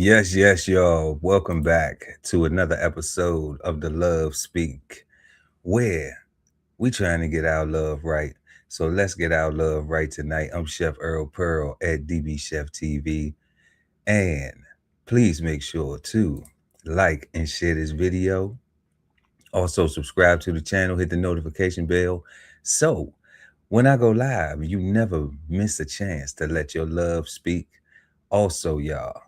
Yes, y'all. Welcome back to another episode of the Love Speak, where we trying to get our love right. So let's get our love right tonight. I'm Chef Earl Pearl at DBCHEFTV, and please make sure to like and share this video. Also, subscribe to the channel, hit the notification bell. So when I go live, you never miss a chance to let your love speak. Also, y'all,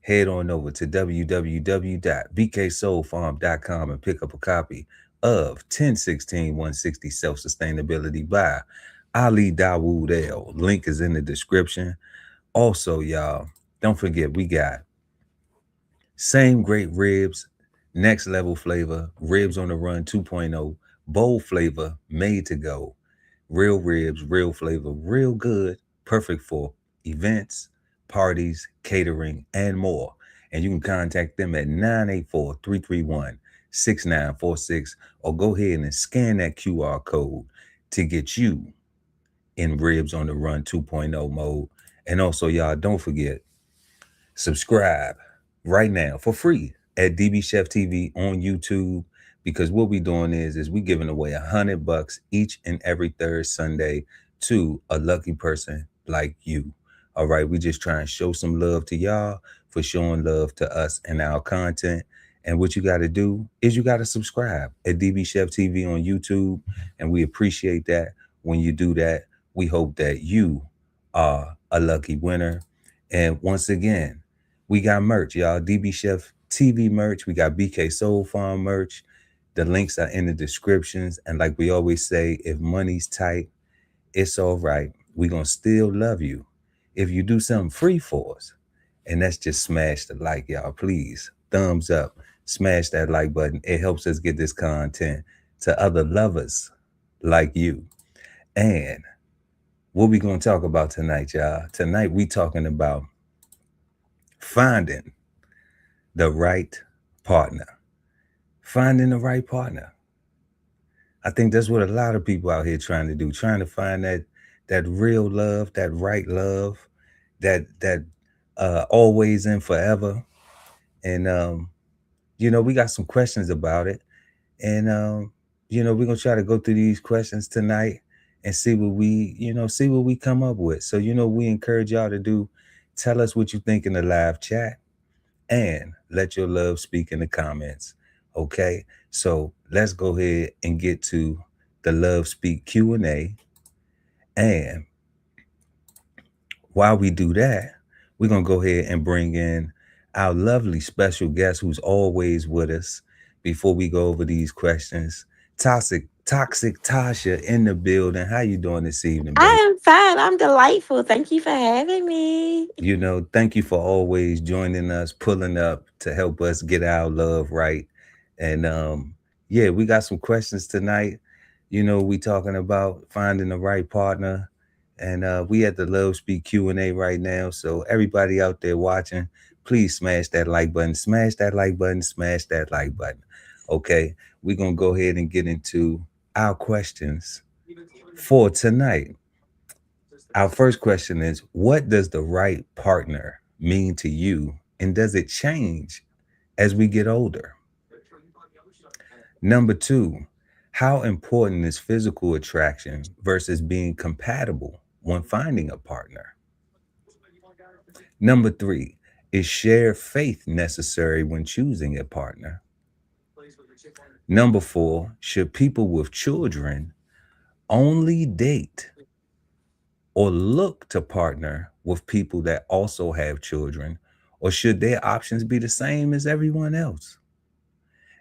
head on over to www.bksoulfarm.com and pick up a copy of 1016 Self Sustainability by Ali Dawood L. Link is in the description. Also, y'all, don't forget we got same great ribs, next level flavor, ribs on the run 2.0, bold flavor, made to go. Real ribs, real flavor, real good, perfect for events, parties, catering, and more. And you can contact them at 984-331-6946 or go ahead and scan that QR code to get you in Ribs on the Run 2.0 mode. And also, y'all, don't forget, subscribe right now for free at DB Chef TV on YouTube, because what we doing is we giving away $100 each and every third Sunday to a lucky person like you. All right, we just try and show some love to y'all for showing love to us and our content. And what you got to do is you got to subscribe at DB Chef TV on YouTube, and we appreciate that. When you do that, we hope that you are a lucky winner. And once again, we got merch, y'all. DB Chef TV merch. We got BK Soul Farm merch. The links are in the descriptions. And like we always say, if money's tight, it's all right. We're going to still love you if you do something free for us. And that's just smash the like, y'all. Please, thumbs up. Smash that like button. It helps us get this content to other lovers like you. And what we going to talk about tonight, y'all? Tonight, we talking about finding the right partner. Finding the right partner. I think that's what a lot of people out here trying to do, trying to find that real love, that right love, that always and forever. And we got some questions about it. And we're gonna try to go through these questions tonight and see what we come up with. So, we encourage y'all to do, tell us what you think in the live chat and let your love speak in the comments. Okay, so let's go ahead and get to the Love Speak Q&A. And while we do that, we're going to go ahead and bring in our lovely special guest who's always with us before we go over these questions. Toxic Tasha in the building. How you doing this evening, I baby? am fine. I'm delightful. Thank you for having me. Thank you for always joining us, pulling up to help us get our love right. And yeah, we got some questions tonight. We talking about finding the right partner. And we at the Love Speak Q&A right now. So everybody out there watching, please smash that like button, smash that like button, smash that like button. Okay, we're gonna go ahead and get into our questions for tonight. Our first question is, what does the right partner mean to you? And does it change as we get older? Number two, how important is physical attraction versus being compatible when finding a partner? Number three, is shared faith necessary when choosing a partner? Number four, should people with children only date or look to partner with people that also have children, or should their options be the same as everyone else?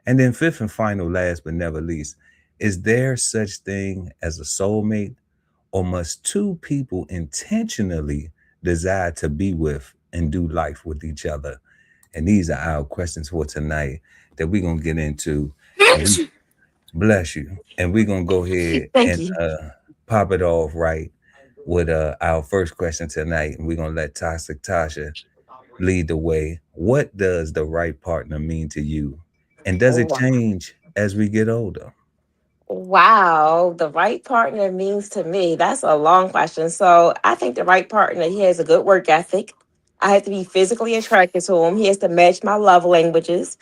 And then fifth and final, last but never least, is there such thing as a soulmate, or must two people intentionally desire to be with and do life with each other? And these are our questions for tonight that we're gonna get into. And we bless you. And we're gonna go ahead Thank and you. pop it off right with our first question tonight. And we're gonna let Toxic Tasha lead the way. What does the right partner mean to you? And does it Wow. change as we get older? Wow. The right partner means to me. That's a long question. So I think the right partner, he has a good work ethic. I have to be physically attracted to him. He has to match my love languages.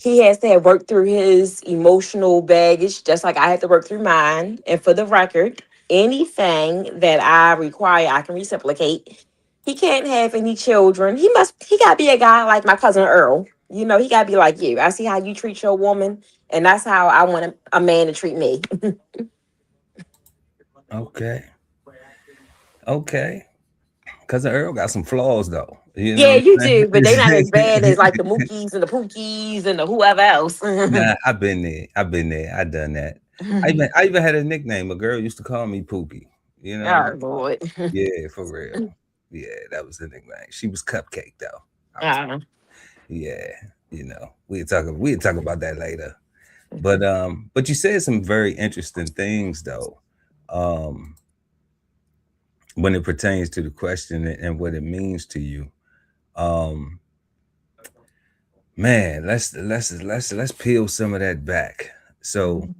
He has to have worked through his emotional baggage, just like I have to work through mine. And for the record, anything that I require, I can reciprocate. He can't have any children. He got to be a guy like my cousin Earl. You know, he got to be like you. I see how you treat your woman, and that's how I want a man to treat me. Okay. Okay. Cousin Earl got some flaws though. You Yeah, know you what I'm do, but they not as bad as like saying? the Mookies and the Pookies and the whoever else. Nah, I've been there. I've been there. I done that. I even had a nickname. A girl used to call me Pookie. You know? Oh Lord. Yeah, for real. Yeah, that was the nickname. She was Cupcake though. I was Uh, yeah, we'll talk about that later. But you said some very interesting things though. Um when it pertains to the question and what it means to you. Um Man, let's peel some of that back. So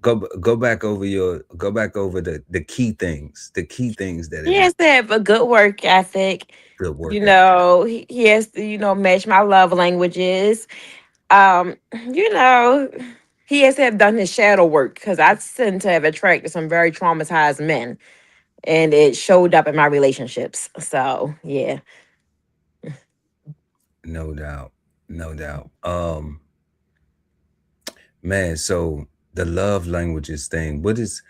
go back over the key things that it he means. has to have a good work ethic. Good You work ethic. know, he has to, match my love languages. Um, you know, he has to have done his shadow work because I tend to have attracted some very traumatized men, and it showed up in my relationships. So yeah. No doubt. No doubt. Man, so the love languages thing, what is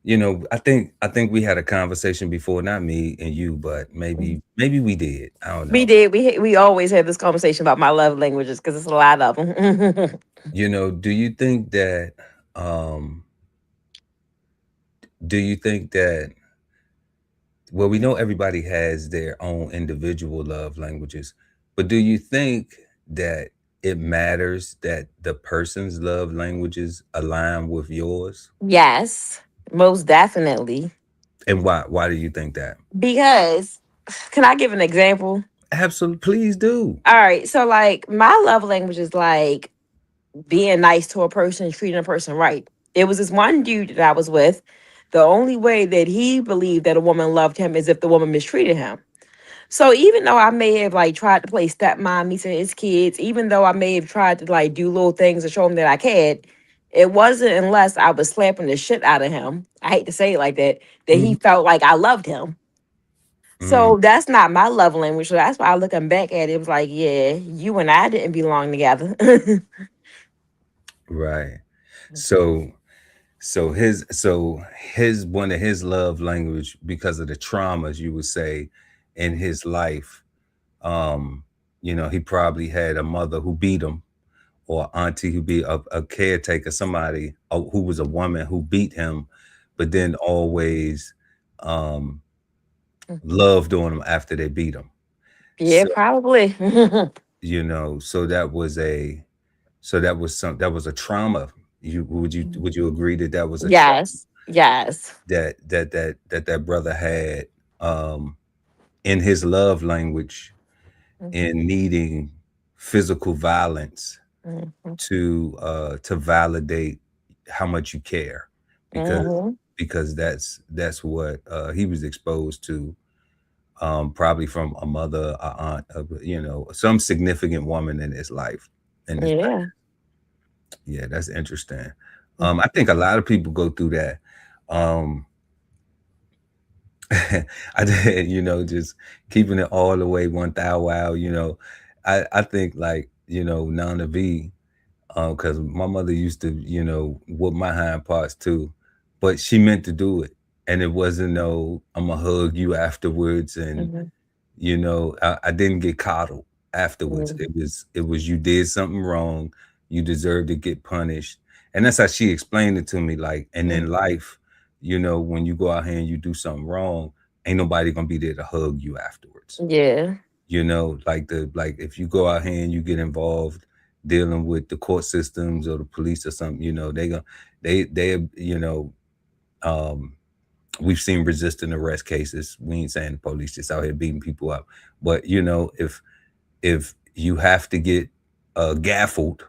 I think we had a conversation before, not me and you, but maybe we did. I don't We know. did. We always have this conversation about my love languages because it's a lot of them. Do you think that um do you think that well, we know everybody has their own individual love languages, but do you think that it matters that the person's love languages align with yours? Yes, most definitely. And why do you think that? Because can I give an example? Absolutely, please do. All right, so like my love language is like being nice to a person, treating a person right. It was this one dude that I was with. The only way that he believed that a woman loved him is if the woman mistreated him. So even though I may have like tried to play stepmommy to his kids, even though I may have tried to like do little things to show him that I cared, it wasn't unless I was slapping the shit out of him. I hate to say it like that, that he Mhm. felt like I loved him. Mm, So that's not my love language. So that's why looking back at it, it was like, yeah, you and I didn't belong together. right. So so his one of his love language because of the traumas you would say in his life, um, he probably had a mother who beat him or auntie who be a caretaker, somebody who was a woman who beat him, but then always um, loved on him after they beat him. Yeah, So probably. so that was a trauma. Would you agree that that was a trauma Yes. Yes. that brother had um, in his love language Mhm. in needing physical violence Mhm. to validate how much you care because Mhm. that's what he was exposed to probably from a mother, a aunt, some significant woman in his life in his Yeah. yeah, that's interesting. I Mhm. think a lot of people go through that. um I did, just keeping it all the way 1,000 wow, I think like, Nana V. Because my mother used to, whoop my hind parts too, but she meant to do it, and it wasn't no "I'm gonna hug you afterwards," and Mhm. I didn't get coddled afterwards. Mhm. It was you did something wrong, you deserve to get punished, and that's how she explained it to me. Like, and in Mhm. life, when you go out here and you do something wrong, ain't nobody gonna be there to hug you afterwards. Yeah. Like if you go out here and you get involved dealing with the court systems or the police or something, they um we've seen resistant arrest cases. We ain't saying the police just out here beating people up, but if you have to get gaffled,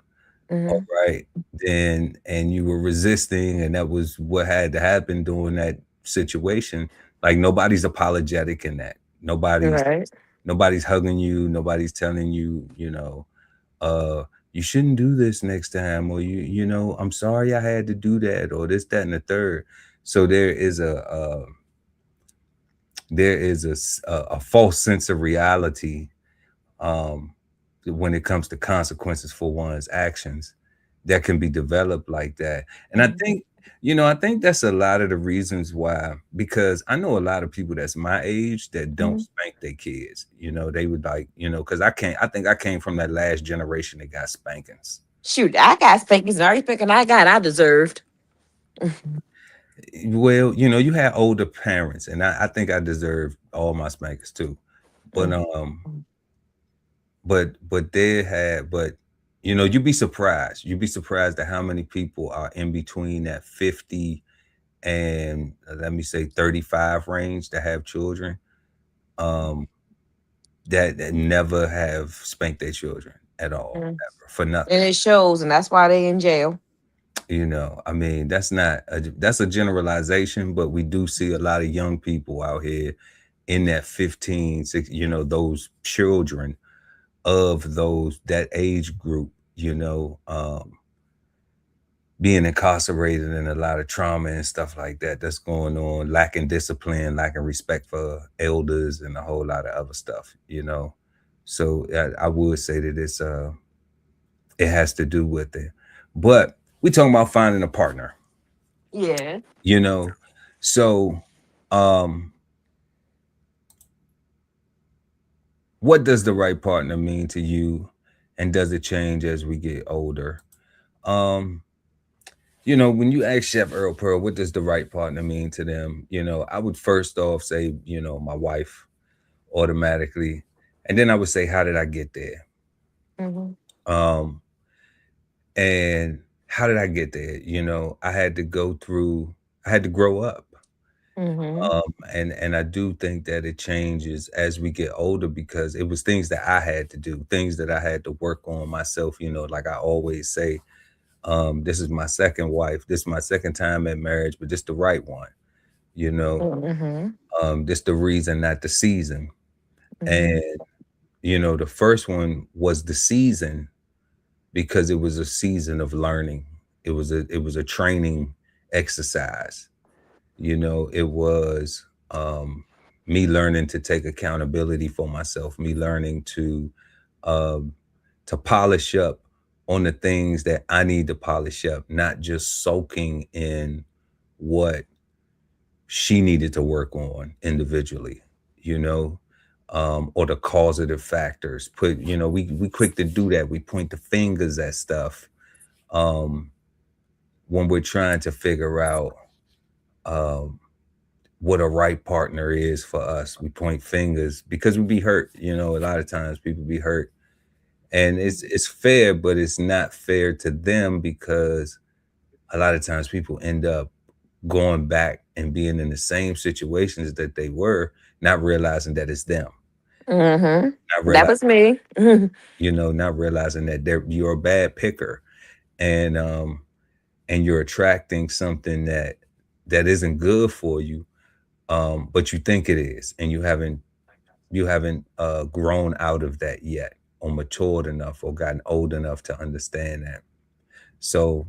all Mhm. right, then and you were resisting and that was what had to happen during that situation, like nobody's apologetic in that. Nobody's Right. Nobody's hugging you, nobody's telling you, you know, uh you shouldn't do this next time, or you know, I'm sorry I had to do that, or this, that, and the third. So there is a false sense of reality, um, when it comes to consequences for one's actions, that can be developed like that. And I Mhm. think, I think that's a lot of the reasons why, because I know a lot of people that's my age that don't Mhm. spank their kids. They would like, because I think I came from that last generation that got spankings. Shoot, I got spankings and every spanking I got, I deserved. Well, you had older parents, and I think I deserved all my spankings too. But Mhm. but you'd be surprised. You'd be surprised at how many people are in between that 50 and, let me say, 35 range that have children, um that never have spanked their children at all, Mhm. ever, for nothing. And it shows, and that's why they in jail. I mean, that's a generalization, but we do see a lot of young people out here in that 15, 6, those children of that age group, being incarcerated, and a lot of trauma and stuff like that that's going on, lacking discipline, lacking respect for elders, and a whole lot of other stuff. So I would say that it has to do with it. But we talking about finding a partner, Yeah. you know. So um what does the right partner mean to you, and does it change as we get older? Um when you ask Chef Earl Pearl, what does the right partner mean to them? I would first off say, my wife, automatically. And then I would say, how did I get there? Mhm. Um, and how did I get there? I had to I had to grow up. Mhm. And I do think that it changes as we get older, because it was things that I had to do, things that I had to work on myself. Like I always say, this is my second wife, this is my second time at marriage, but this the right one, you know. Mhm. This the reason, not the season. And Mhm. the first one was the season, because it was a season of learning. It was a training exercise. It was, me learning to take accountability for myself, me learning um to polish up on the things that I need to polish up, not just soaking in what she needed to work on individually, you know, or the causative factors. We quick to do that. We point the fingers at stuff, um, when we're trying to figure out, um, what a right partner is for us. We point fingers because we be hurt. A lot of times people be hurt, and it's fair, but it's not fair to them, because a lot of times people end up going back and being in the same situations that they were, not realizing that it's them, Mhm. not That realize, was me. Mhm. not realizing that you're a bad picker, and you're attracting something that isn't good for you, but you think it is, and you haven't grown out of that yet, or matured enough, or gotten old enough to understand that. So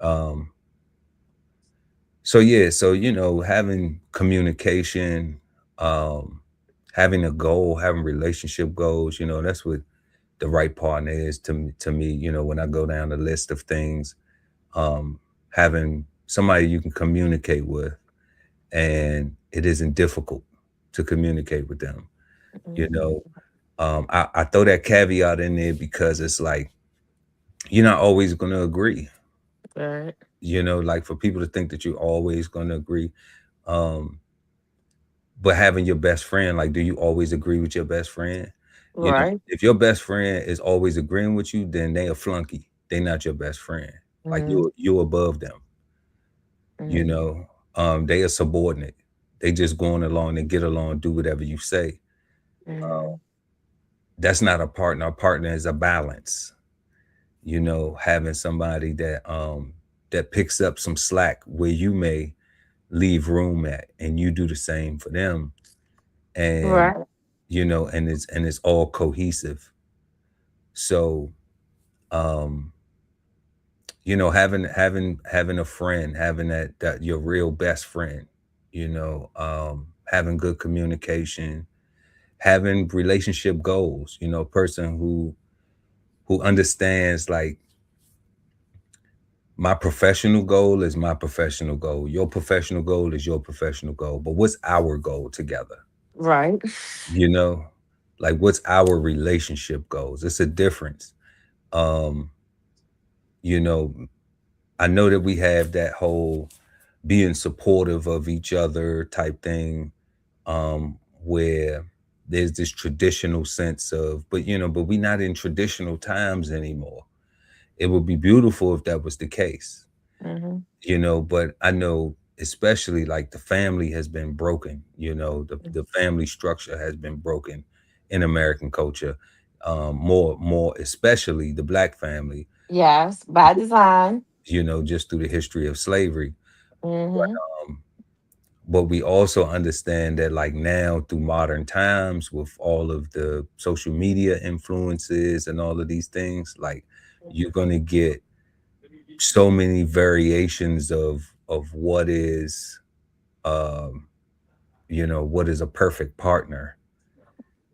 um yeah, so having communication, um having a goal, having relationship goals, that's what the right partner is to me. When I go down the list of things, um having somebody you can communicate with, and it isn't difficult to communicate with them. you Mhm. know I throw that caveat in there, because it's like, you're not always going to agree. Right. Like, for people to think that you're always going to agree, um but having your best friend, like, do you always agree with your best friend? Right. If your best friend is always agreeing with you, then they a flunky. They not your best friend. Like, Mhm. you above them. you Mhm. know they are subordinate. They just going along, they get along, do whatever you say. uh, Mhm. that's not a partner. A partner is a balance. Having somebody that picks up some slack where you may leave room at, and you do the same for them. And Right. and it's all cohesive. So, um, having a friend, having that your real best friend, having good communication, having relationship goals, person who understands, like, my professional goal is my professional goal. Your professional goal is your professional goal. But what's our goal together? Right. You know, like, what's our relationship goals? It's a difference. Um, you know, I know that we have that whole being supportive of each other type thing, where there's this traditional sense of, but we're not in traditional times anymore. It would be beautiful if that was the case. Hmm. But I know, especially, like, the family has been broken. The family structure has been broken in American culture, more especially the black family, Yes, by design. just through the history of slavery. Hmm. um, but we also understand that, like, now, through modern times, with all of the social media influences and all of these things, like, you're going to get so many variations of um what is a perfect partner,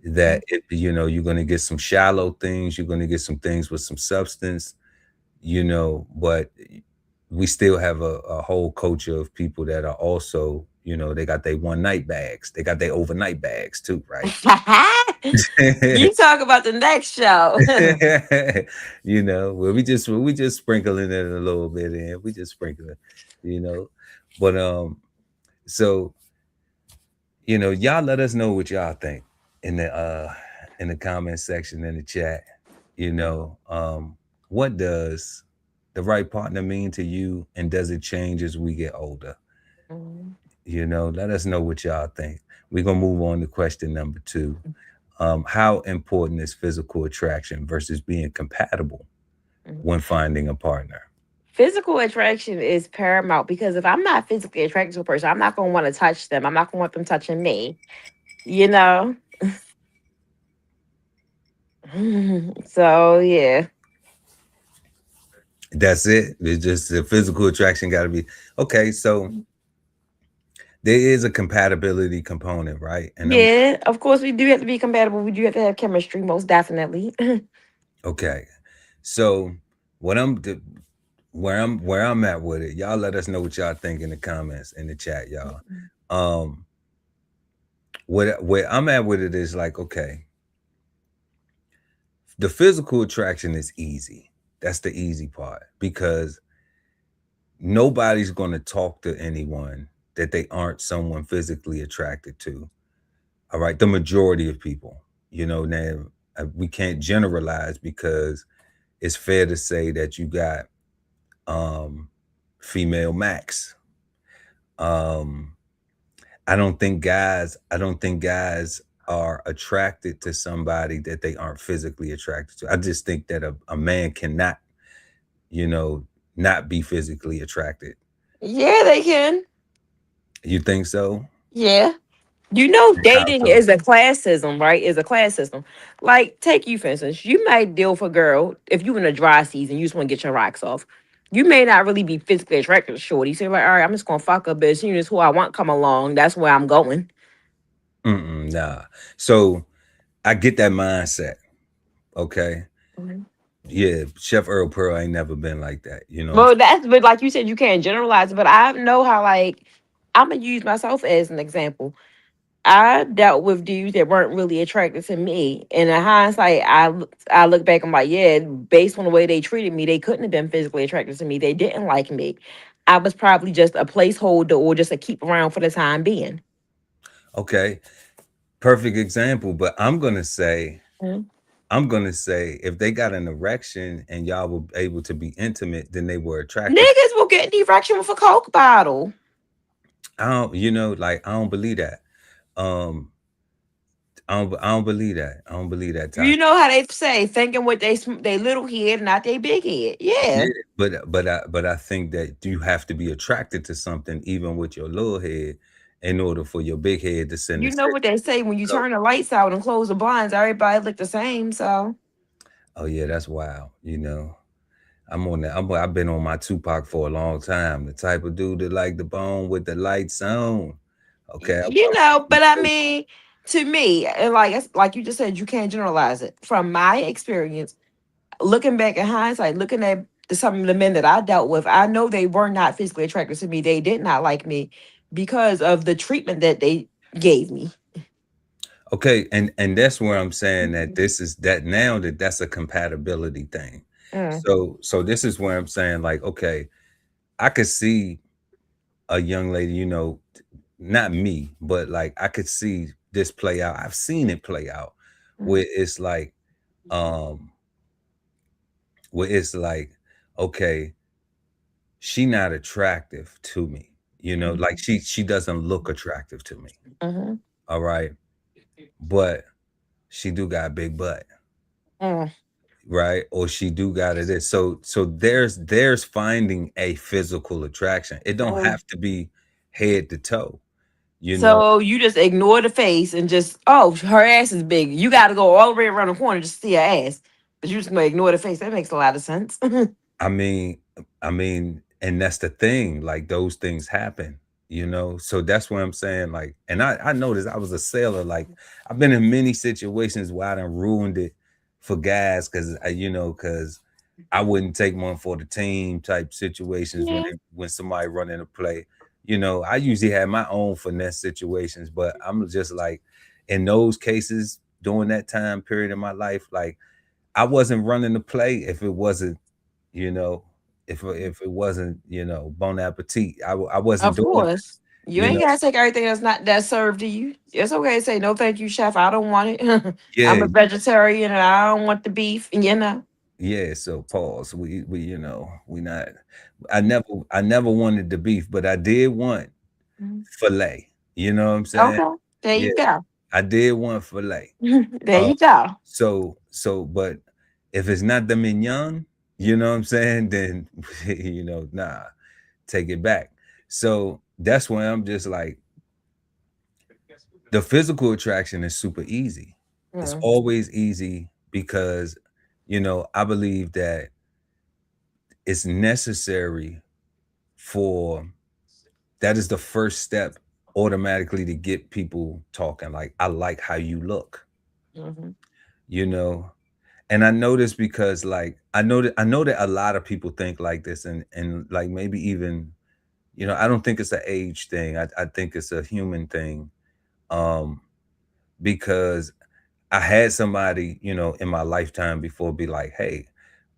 that you're going to get some shallow things, you're going to get some things with some substance, but we still have a whole culture of people that are also, they got their one night bags, they got their overnight bags too, right? You talk about the next show. Where we just sprinkling it a little bit in, we just sprinkling, you know but so, y'all let us know what y'all think in the comment section, in the chat. What does the right partner mean to you, and does it change as we get older? Mhm. Let us know what y'all think. We're gonna move on to question number 2. How important is physical attraction versus being compatible when finding a partner? Physical attraction is paramount because if I'm not physically attracted to a person, I'm not going to want to touch them. I'm not going to want them touching me, you know? So, yeah. That's it. It's just the physical attraction got to be okay. So there is a compatibility component, right? And I'm Yeah, of course, we do have to be compatible. We do have to have chemistry, most definitely. okay. So what I'm where I'm at with it, y'all let us know what y'all think in the comments, in the chat, y'all. Um, where I'm at with it is, like, okay, the physical attraction is easy. That's the easy part, because nobody's going to talk to anyone that they aren't someone physically attracted to. All right, the majority of people, now, we can't generalize, because it's fair to say that you got um female max. Um I don't think guys are attracted to somebody that they aren't physically attracted to. I just think that a man cannot, you know, not be physically attracted. Yeah, they can. You think so? Yeah. You know, And how dating so? is a classism, right? Is a class system. Like, take you for instance. You might deal with a girl if you in a dry season, you just want to get your rocks off. You may not really be physically attracted to shorty. So you're like, all right, I'm just gonna fuck a bitch. You just who I want come along. That's where I'm going. Nah. So I get that mindset. Okay. Mhm. Yeah, Chef Earl Pearl ain't never been like that. You know what I'm Well, that's but like you said, you can't generalize. But I know how like I'm gonna use myself as an example. I dealt with dudes that weren't really attracted to me. And in hindsight, I look back, I'm like, yeah, based on the way they treated me, they couldn't have been physically attracted to me. They didn't like me. I was probably just a placeholder or just a keep around for the time being. okay? Perfect example. But Mhm. I'm gonna say, if they got an erection and y'all were able to be intimate, then they were attracted. Niggas will get an erection with a Coke bottle. Like, I don't believe that. Um, I don't believe that. I don't believe that, You Tasha. know how they say, thinking with they little head, not they big head. Yeah, Yeah. but I think that you have to be attracted to something, even with your little head, in order for your big head to send a You know signal. what they say when you So, turn the lights out and close the blinds, everybody look the same. So oh yeah, that's wild. I'm on that. I've been on my Tupac for a long time. The type of dude that like the bone with the lights on. Okay, you know, I'm but I so mean, to me, and like you just said, you can't generalize it. From my experience, looking back in hindsight, looking at some of the men that I dealt with, I know they were not physically attracted to me. They did not like me because of the treatment that they gave me. okay, and that's where I'm saying that this is that now that that's a compatibility thing. Mm, So this is where I'm saying like, okay, I could see a young lady, not me, but like I could see this play out. I've seen it play out mm, where it's like, um, where it's like, okay, she not attractive to me, like she doesn't look attractive to me. mhm, All right, but she do got a big butt, mm, right? Or she do got it. So there's finding a physical attraction. It don't mm. have to be head to toe, you know. So you just ignore the face and just, oh, her ass is big. You got to go all the way around the corner just to see her ass, but you just gonna ignore the face. That makes a lot of sense. I mean, and that's the thing. Like those things happen, So that's what I'm saying. Like, and I noticed I was a sailor. Like, I've been in many situations where I done ruined it for guys because I wouldn't take one for the team type situations Yeah. when somebody running a play. I usually have my own finesse situations, but I'm just like in those cases during that time period in my life, like I wasn't running the play if it wasn't you know, if it wasn't, bon appetit. I wasn't Of doing that, course. You you ain't know. gotta take everything that's served to you. It's okay to say no thank you, chef. I don't want it. I'm Yeah, a vegetarian and I don't want the beef, you know. yeah. So pause. We not. I never wanted the beef, but I did want Mhm. filet. You know what I'm saying? Okay. There Yeah, you go. I did want filet. There Uh, you go. but if it's not the mignon, you know what I'm saying? Then nah, take it back. So that's why I'm just like the physical attraction is super easy. It's Mm, always easy because, I believe that it's necessary for that is the first step automatically to get people talking. Like, I like how you look, mhm, you know. And I know this because like I know that a lot of people think like this and like maybe even, I don't think it's an age thing. I think it's a human thing. Um, because I had somebody, in my lifetime before be like, hey,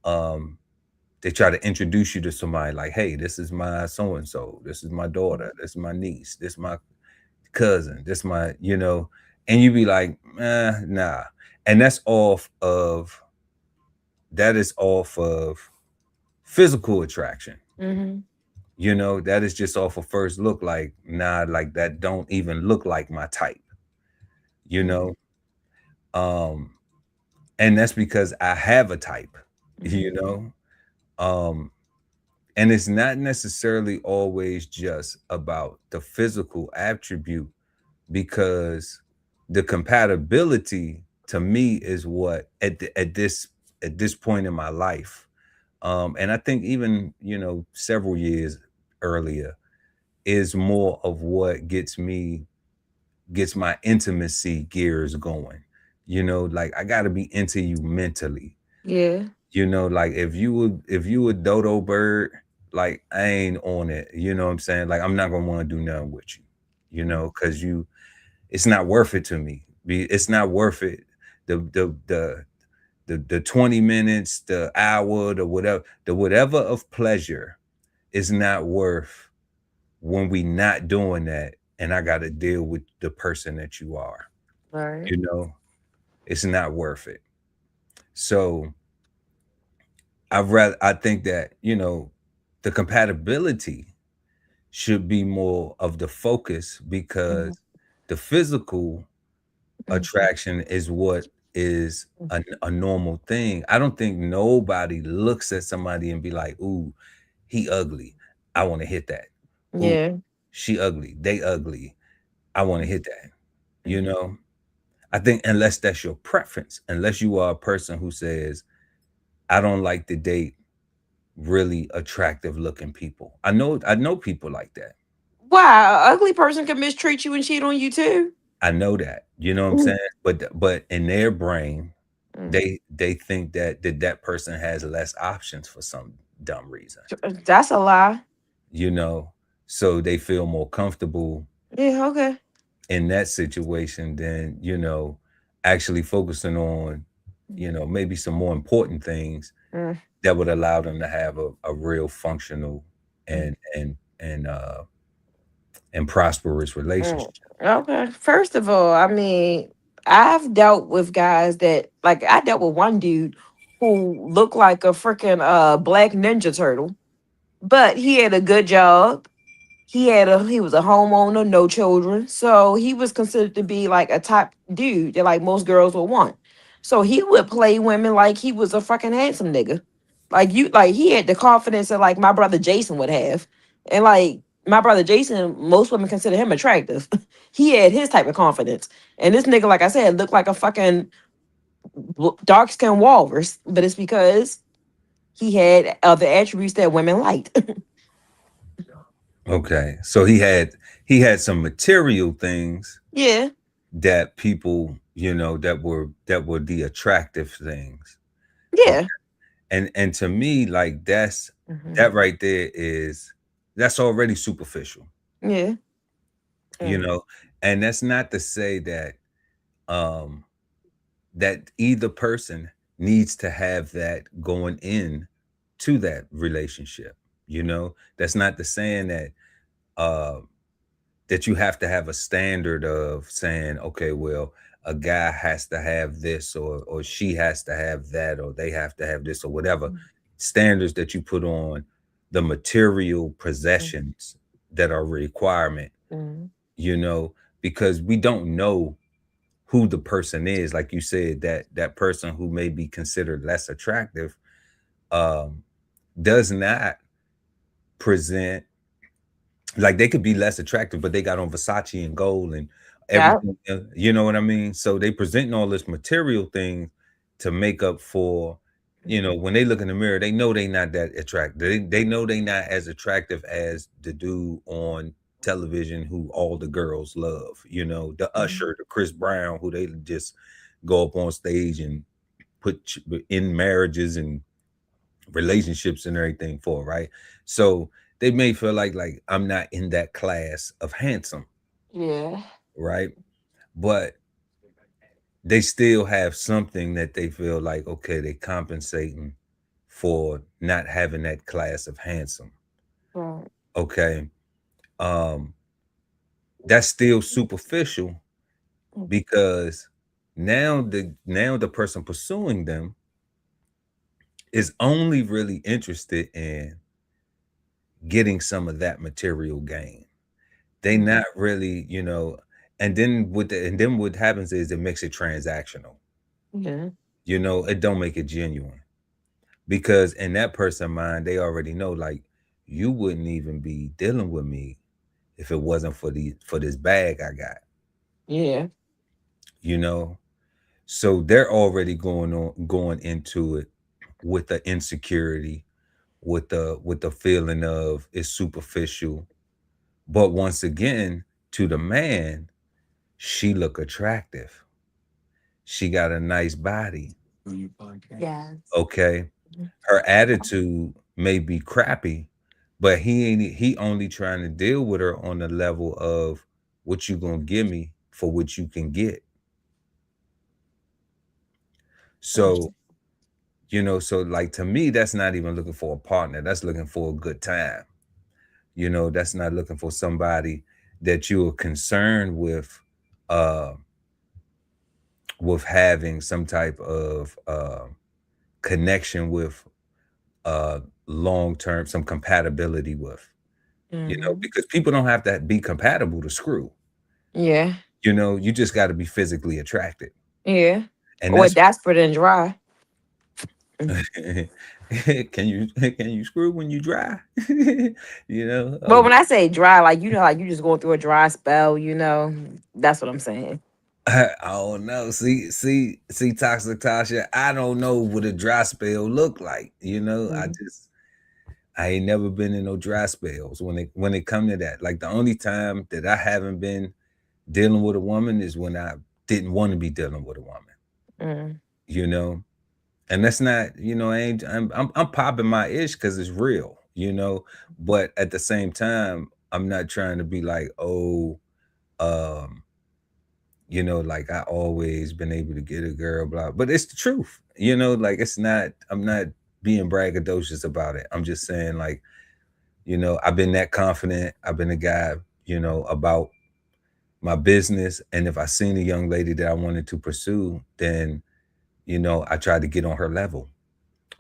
um, they try to introduce you to somebody like, hey, this is my so and so, this is my daughter, this is my niece, this is my cousin, this my, and you be like, nah. And that is off of physical attraction. mhm, That is just off of first look, like, nah, like that don't even look like my type, you mhm, know. Um, and that's because I have a type, you mhm, know. Um, and it's not necessarily always just about the physical attribute because the compatibility to me is what at this point in my life. And I think even several years earlier is more of what gets my intimacy gears going. Like I got to be into you mentally. yeah. Like if you a dodo bird, like I ain't on it. You know what I'm saying? Like I'm not gonna want to do nothing with you. Because it's not worth it to me. It's not worth it. The 20 minutes, the hour, the whatever of pleasure is not worth when we not doing that and I got to deal with the person that you are. Right. You know, it's not worth it. So I think that, the compatibility should be more of the focus because Mhm, the physical mhm, attraction is what is a normal thing. I don't think nobody looks at somebody and be like, "Ooh, he ugly. I want to hit that. Ooh, yeah. she ugly. They ugly." I want to hit that. You know, I think unless that's your preference, unless you are a person who says, I don't like to date really attractive looking people. I know people like that. Why? An ugly person can mistreat you and cheat on you too. I know that. You know what I'm Mm, saying? But in their brain, mm. they think that person has less options for some dumb reason. That's a lie. You know, so they feel more comfortable Yeah, okay. in that situation than, actually focusing on, maybe some more important things Mm, that would allow them to have a real functional mm, and prosperous mm. relationship. Okay. First of all, I mean, I've dealt with guys that like I dealt with one dude who looked like a freaking black ninja turtle, but he had a good job. He was a homeowner, no children. So he was considered to be like a top dude that like most girls would want. So he would play women like he was a fucking handsome nigga. Like he had the confidence that like my brother Jason would have. And like my brother Jason, most women consider him attractive. He had his type of confidence. And this nigga, like I said, looked like a fucking dark skinned walrus. But it's because he had other attributes that women liked. Okay, so he had some material things Yeah. that people, that were the attractive things. Okay. Yeah. And to me, like Mhm. that right there that's already superficial, Yeah. you Mm. know. And that's not to say um that either person needs to have that going in to that relationship. That's not the saying uh that you have to have a standard of saying, okay, well, a guy has to have this, or she has to have that, or they have to have this, or whatever standards that you put on the material Mm, possessions that are a requirement, mm, you know, because we don't know who the person is. Like you said, that person who may be considered less attractive um does not present, like, they could be less attractive, but they got on Versace and gold and yeah. everything, you know what I mean? So they presenting all this material thing to make up for, when they look in the mirror, they know they not that attractive. They know they not as attractive as the dude on television who all the girls love, the Mm, Usher, the Chris Brown, who they just go up on stage and put in marriages and relationships and everything for, right? So they may feel like I'm not in that class of handsome, yeah. right? But they still have something that they feel like, okay, they compensating for not having that class of handsome. Right. Okay. Um, that's still superficial Mm, because now the person pursuing them is only really interested in getting some of that material gain. They mhm. not really, and then what happens is it makes it transactional. Yeah. It don't make it genuine. Because in that person's mind, they already know, like, you wouldn't even be dealing with me if it wasn't for this bag I got, Yeah. you know? So they're already going into it with the insecurity, with the feeling of it's superficial. But once again, to the man, she look attractive. She got a nice body. Yes. Okay. Mhm. Her attitude may be crappy, but he only trying to deal with her on the level of what you gonna give me for what you can get. So, so like, to me, that's not even looking for a partner. That's looking for a good time. That's not looking for somebody that you are concerned uh with having some type of connection with, uh long term, some compatibility with. Mhm. Because people don't have to be compatible to screw. Yeah. You just got to be physically attracted. Yeah. And Or that's desperate and dry. Mhm. can you screw when you dry? You know? But Oh, when I say dry, like like you just going through a dry spell, that's what I'm saying. I don't know. See, Toxic Tasha. I don't know what a dry spell look like. Mm, I ain't never been in no dry spells when it come to that. Like the only time that I haven't been dealing with a woman is when I didn't want to be dealing with a woman. mm, You know, and that's not. I ain't. I'm popping my ish because it's real. But at the same time, I'm not trying to be like, oh, um, like I always been able to get a girl, blah. But it's the truth. Like it's not. I'm not being braggadocious about it. I'm just saying, like, I've been that confident. I've been a guy, about my business. And if I seen a young lady that I wanted to pursue, then, I tried to get on her level,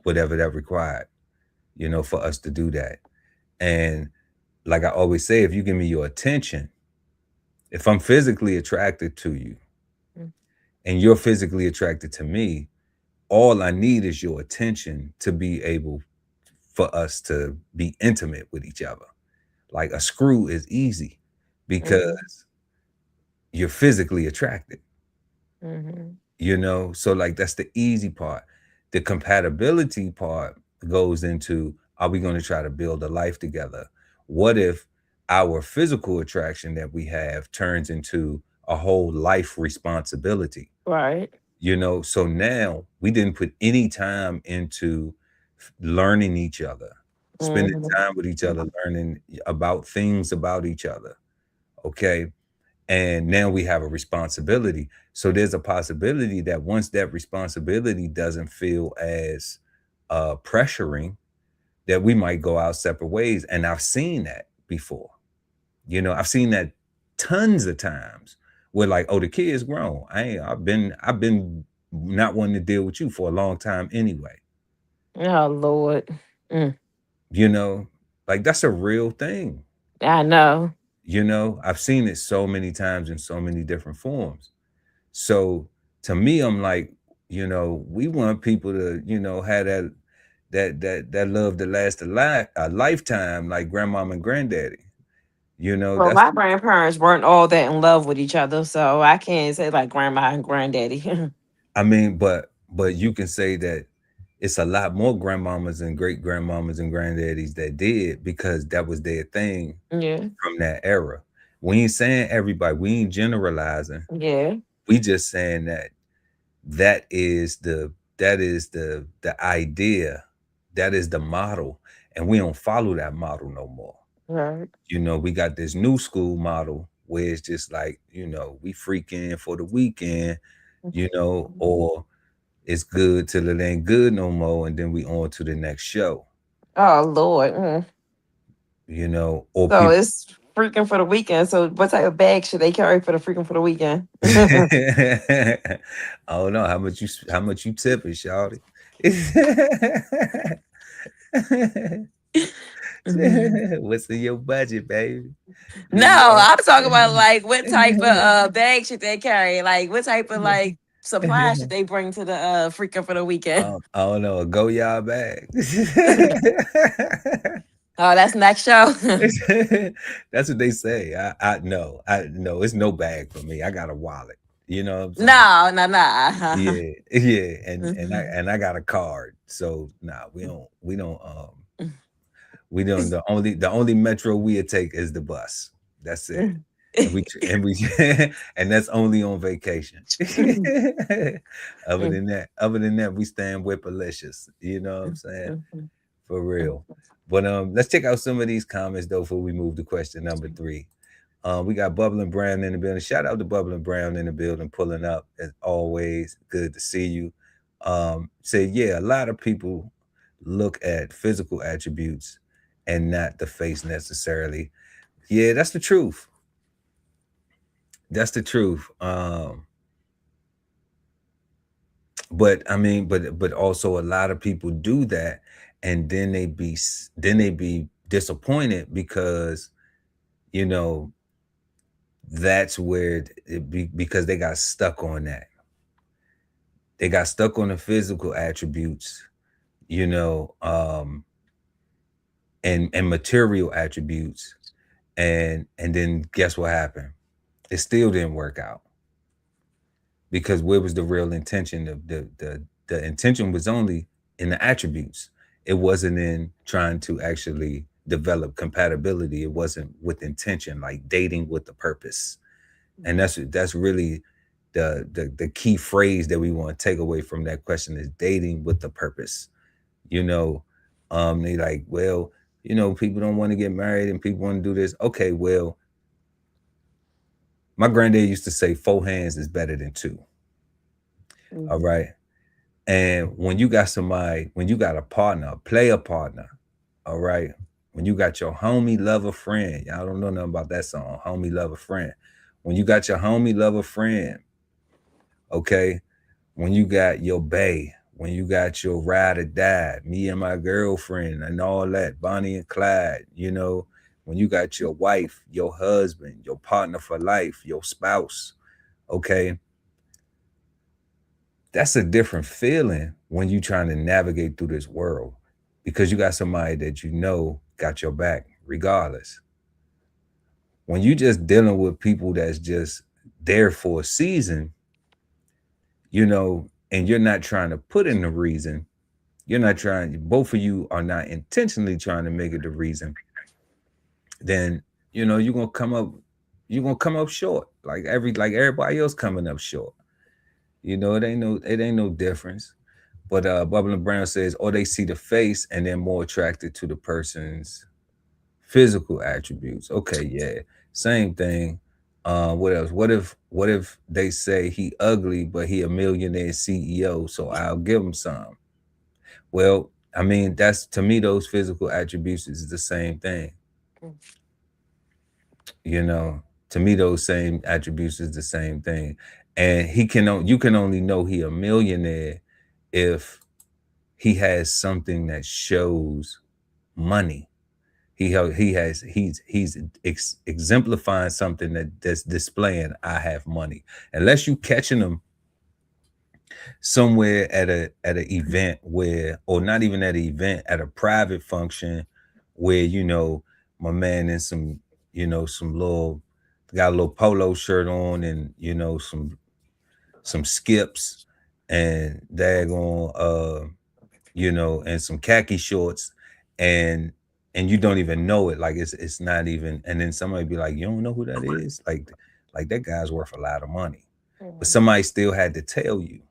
whatever that required, for us to do that. And like I always say, if you give me your attention, if I'm physically attracted to you mm. and you're physically attracted to me, all I need is your attention to be able for us to be intimate with each other. Like a screw is easy Mhm, because you're physically attracted, mhm. So like that's the easy part. The compatibility part goes into, are we going to try to build a life together? What if our physical attraction that we have turns into a whole life responsibility? Right. So now we didn't put any time into learning each other, spending Mhm. time with each other, learning about things about each other. Okay. And now we have a responsibility. So there's a possibility that once that responsibility doesn't feel as pressuring, that we might go our separate ways. And I've seen that before. I've seen that tons of times where like, oh, the kid's grown. I've been not wanting to deal with you for a long time anyway. Oh Lord. Mm, You know, like that's a real thing. I know. I've seen it so many times in so many different forms. So to me, I'm like, we want people to, have that love that lasts a lifetime, like grandmama and granddaddy. Well, That's my grandparents weren't all that in love with each other, so I can't say like grandma and granddaddy. I mean, but you can say that it's a lot more grandmamas and great grandmamas and granddaddies that did because that was their thing Yeah. from that era. We ain't saying everybody, we ain't generalizing. Yeah. We just saying that is the idea, that is the model, and we don't follow that model no more. Right. We got this new school model where it's just like, we freaking for the weekend, or it's good till it ain't good no more, and then we on to the next show, Oh Lord. Mm. or So people. it's freaking for the weekend. So what type of bag should they carry for the freaking for the weekend? I don't know how much you tipping, shawty. What's in your budget, baby? No, You know? I'm talking about like what type of bag should they carry? Like what type of like supplies should they bring to the freaking for the weekend? I don't know, a go y'all bag. Oh, that's next show. That's what they say. I know. I know it's no bag for me. I got a wallet. You know what I'm saying? No, no, no. Yeah, yeah. And I got a card. So nah, we don't the only metro we take is the bus. That's it. And we and that's only on vacation. Other than that, we stand whipalicious. You know what I'm saying? For real. But let's check out some of these comments though before we move to question number 3. We got Bubbling Brown in the building. Shout out to Bubbling Brown in the building, pulling up as always. Good to see you. Say yeah, a lot of people look at physical attributes and not the face necessarily. Yeah, that's the truth. That's the truth. But I mean, but also a lot of people do that, and then they be disappointed because you know that's where because they got stuck on that. They got stuck on the physical attributes you know, and material attributes, and then guess what happened? It still didn't work out because where was the real intention? The intention was only in the attributes. It wasn't in trying to actually develop compatibility. It wasn't with intention, like dating with the purpose. And that's really the key phrase that we want to take away from that question is dating with the purpose. You know, they like, well, people don't want to get married and people want to do this. Okay, well, my granddad used to say four hands is better than two. All Mhm. right. And when you got somebody, when you got a partner, a player partner, all right, when you got your homie, lover, friend, y'all don't know nothing about that song, homie, lover, friend. When you got your homie, lover, friend, okay, when you got your bae, when you got your ride or die, me and my girlfriend, and all that, Bonnie and Clyde, when you got your wife, your husband, your partner for life, your spouse, okay, that's a different feeling when you trying to navigate through this world because you got somebody that got your back regardless. When you just dealing with people that's just there for a season, and you're not trying to put in the reason, you're not trying, both of you are not intentionally trying to make it the reason, then you're gonna come up short like everybody else coming up short. It ain't no difference. But Bubbling Brown says, or they see the face and they're more attracted to the person's physical attributes. Okay, yeah, same thing. What else? What if they say he ugly but he a millionaire CEO, so I'll give him some. Well, I mean, that's to me those physical attributes is the same thing. You know, to me those same attributes is the same thing. And you can only know he a millionaire if he has something that shows money. He's exemplifying something that's displaying I have money. Unless you catching him somewhere at an event where, or not even at an event, at a private function where my man in some some little got a little polo shirt on and some skips and daggone and some khaki shorts, and you don't even know it. Like it's not even. And then somebody be like, "You don't know who that is?" Like that guy's worth a lot of money, but Mhm. somebody still had to tell you.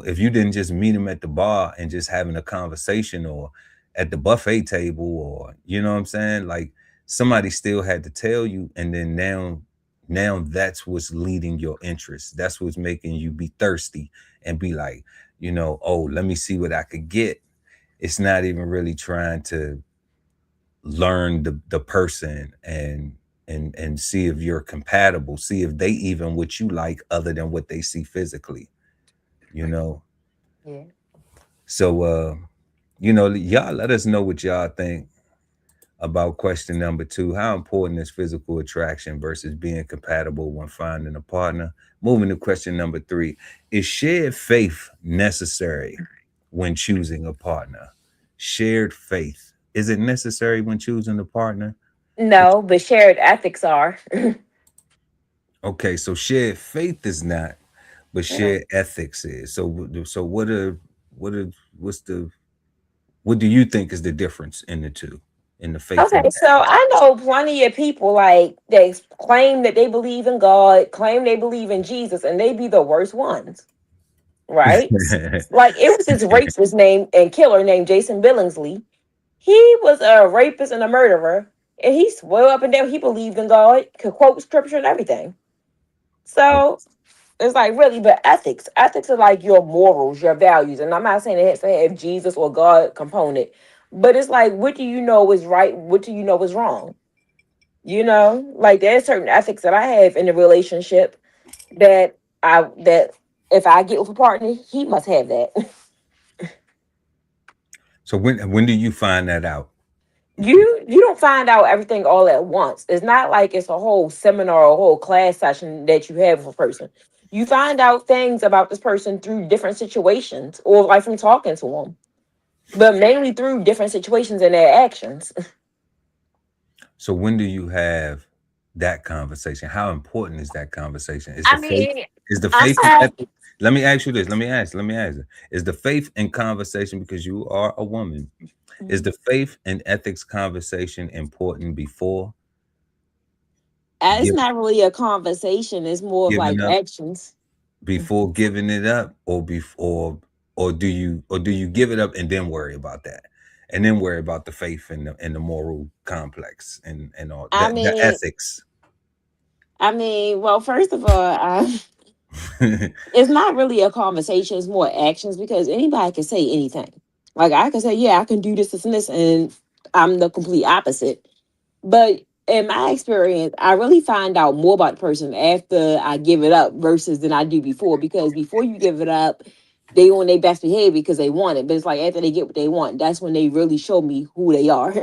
If you didn't just meet him at the bar and just having a conversation or at the buffet table, or what I'm saying, like somebody still had to tell you, and then now that's what's leading your interest. That's what's making you be thirsty and be like, oh, let me see what I could get. It's not even really trying to learn the person and see if you're compatible, see if they even what you like other than what they see physically, you know. Yeah. So y'all let us know what y'all think about question number 2. How important is physical attraction versus being compatible when finding a partner? Moving to question number 3. Is shared faith necessary when choosing a partner? Shared faith. Is it necessary when choosing a partner? To No, but shared ethics are. Okay, so shared faith is not, but No. shared ethics is. So what are what's the what do you think is the difference in the two, in the faith and Okay, the so ethics? I know plenty of people like they claim that they believe in God, claim they believe in Jesus, and they be the worst ones, right? Like it was this racist name and killer named Jason Billingsley. He was a rapist and a murderer, and he swore up and down he believed in God, could quote scripture and everything. So it's like really, but ethics are like your morals, your values, and I'm not saying it has to have Jesus or God component, but it's like what do you know is right, what do you know is wrong? Like there's certain ethics that I have in a relationship that if I get with a partner, he must have that. So when do you find that out? You don't find out everything all at once. It's not like it's a whole seminar or a whole class session that you have with a person. You find out things about this person through different situations or like from talking to them. but mainly through different situations and their actions. So when do you have that conversation? How important is that conversation? Is the I faith mean, is the I'm faith and not. ethics? Let me ask you this. Let me ask it. Is the faith and conversation, because you are a woman, is the faith and ethics conversation important before It's give, not really a conversation. It's more of like giving up, actions. before giving it up, or before, or do you give it up and then worry about that? And then worry about the faith and the moral complex and all I the mean, ethics. well, first of all, it's not really a conversation. It's more actions because anybody can say anything. Like I can say, yeah, I can do this, this, and this, and I'm the complete opposite. But in my experience, I really find out more about the person after I give it up versus than I do before. Because before you give it up, they on their best behavior because they want it. But it's like after they get what they want, that's when they really show me who they are.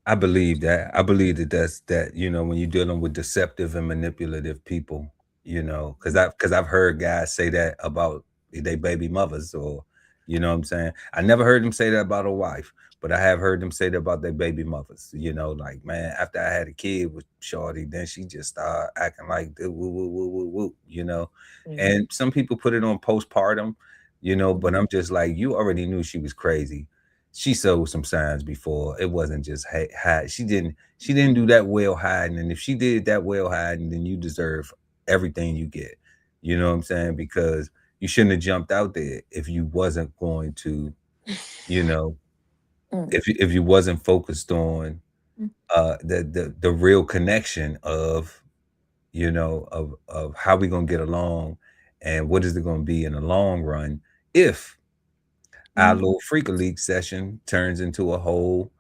I believe that. I believe that when you're dealing with deceptive and manipulative people, because I've heard guys say that about their baby mothers, or what I'm saying. I never heard them say that about a wife, but I have heard them say that about their baby mothers. Like, man, after I had a kid with Shorty, then she just started acting like the woo woo woo woo woo. Mhm. And some people put it on postpartum, but I'm just like, you already knew she was crazy. She showed some signs before. It wasn't just hide. She didn't do that well hiding. And if she did that well hiding, then you deserve everything you get. You know what I'm saying? Because you shouldn't have jumped out there if you wasn't going to, you know, Mm, if you wasn't focused on the real connection of, of how we gonna get along, and what is it gonna be in the long run if our mm, little freak league session turns into a whole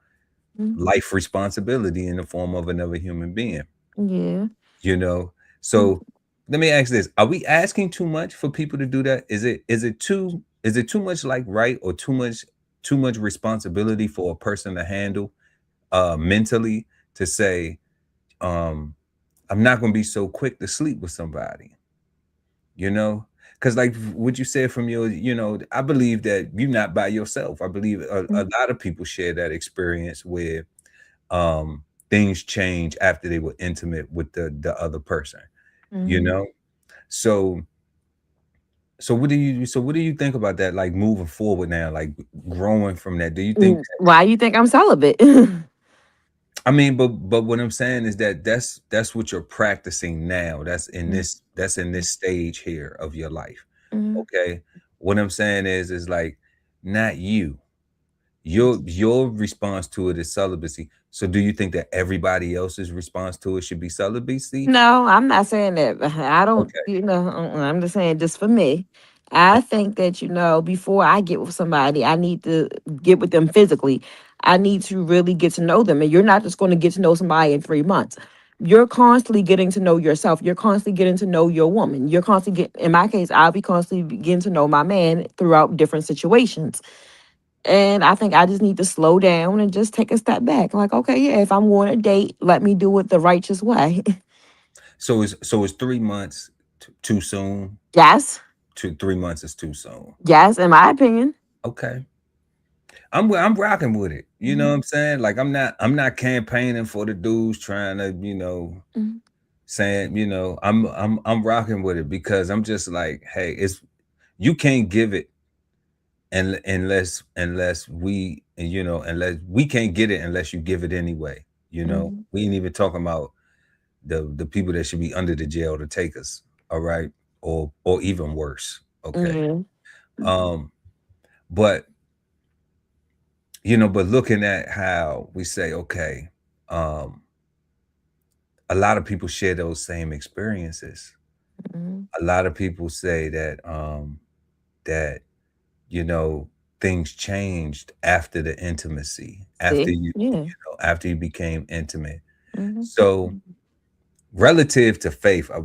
mm. life responsibility in the form of another human being, Yeah. you know? Mm. So let me ask this. Are we asking too much for people to do that? Is it too much, like, right, or too much responsibility for a person to handle mentally, to say, um, I'm not gonna be so quick to sleep with somebody, you know? Because, like what you said from I believe that you're not by yourself. I believe a Mm, lot of people share that experience where um things change after they were intimate with the other person, you mhm. know so what do you think about that, like, moving forward now, like, growing from that? Do you think Why you think I'm celibate? I mean, but what I'm saying is that that's what you're practicing now. That's in this stage here of your life. Mhm. Okay. What I'm saying is like, not you. Your response to it is celibacy. So do you think that everybody else's response to it should be celibacy? No, I'm not saying that. I don't, Okay. I'm just saying just for me. I think that, before I get with somebody, I need to get with them physically. I need to really get to know them. And you're not just going to get to know somebody in 3 months. You're constantly getting to know yourself. You're constantly getting to know your woman. You're constantly in my case, I'll be constantly getting to know my man throughout different situations. And I think I just need to slow down and just take a step back. Like, okay, yeah, if I'm going to date, let me do it the righteous way. So is 3 months too soon? Yes. 3 months is too soon. Yes, in my opinion. Okay. I'm rocking with it. You know Mhm, what I'm saying? Like, I'm not campaigning for the dudes trying to, mhm, saying, I'm rocking with it, because I'm just like, hey, you can't give it, and unless we can't get it unless you give it anyway. mhm, We ain't even talking about the people that should be under the jail to take us, all right, or even worse. Okay. yeah, um but but looking at how we say, okay, um a lot of people share those same experiences. mhm. A lot of people say that you know things changed after the intimacy, after See? you Yeah. after you became intimate. Mhm. So, relative to faith, I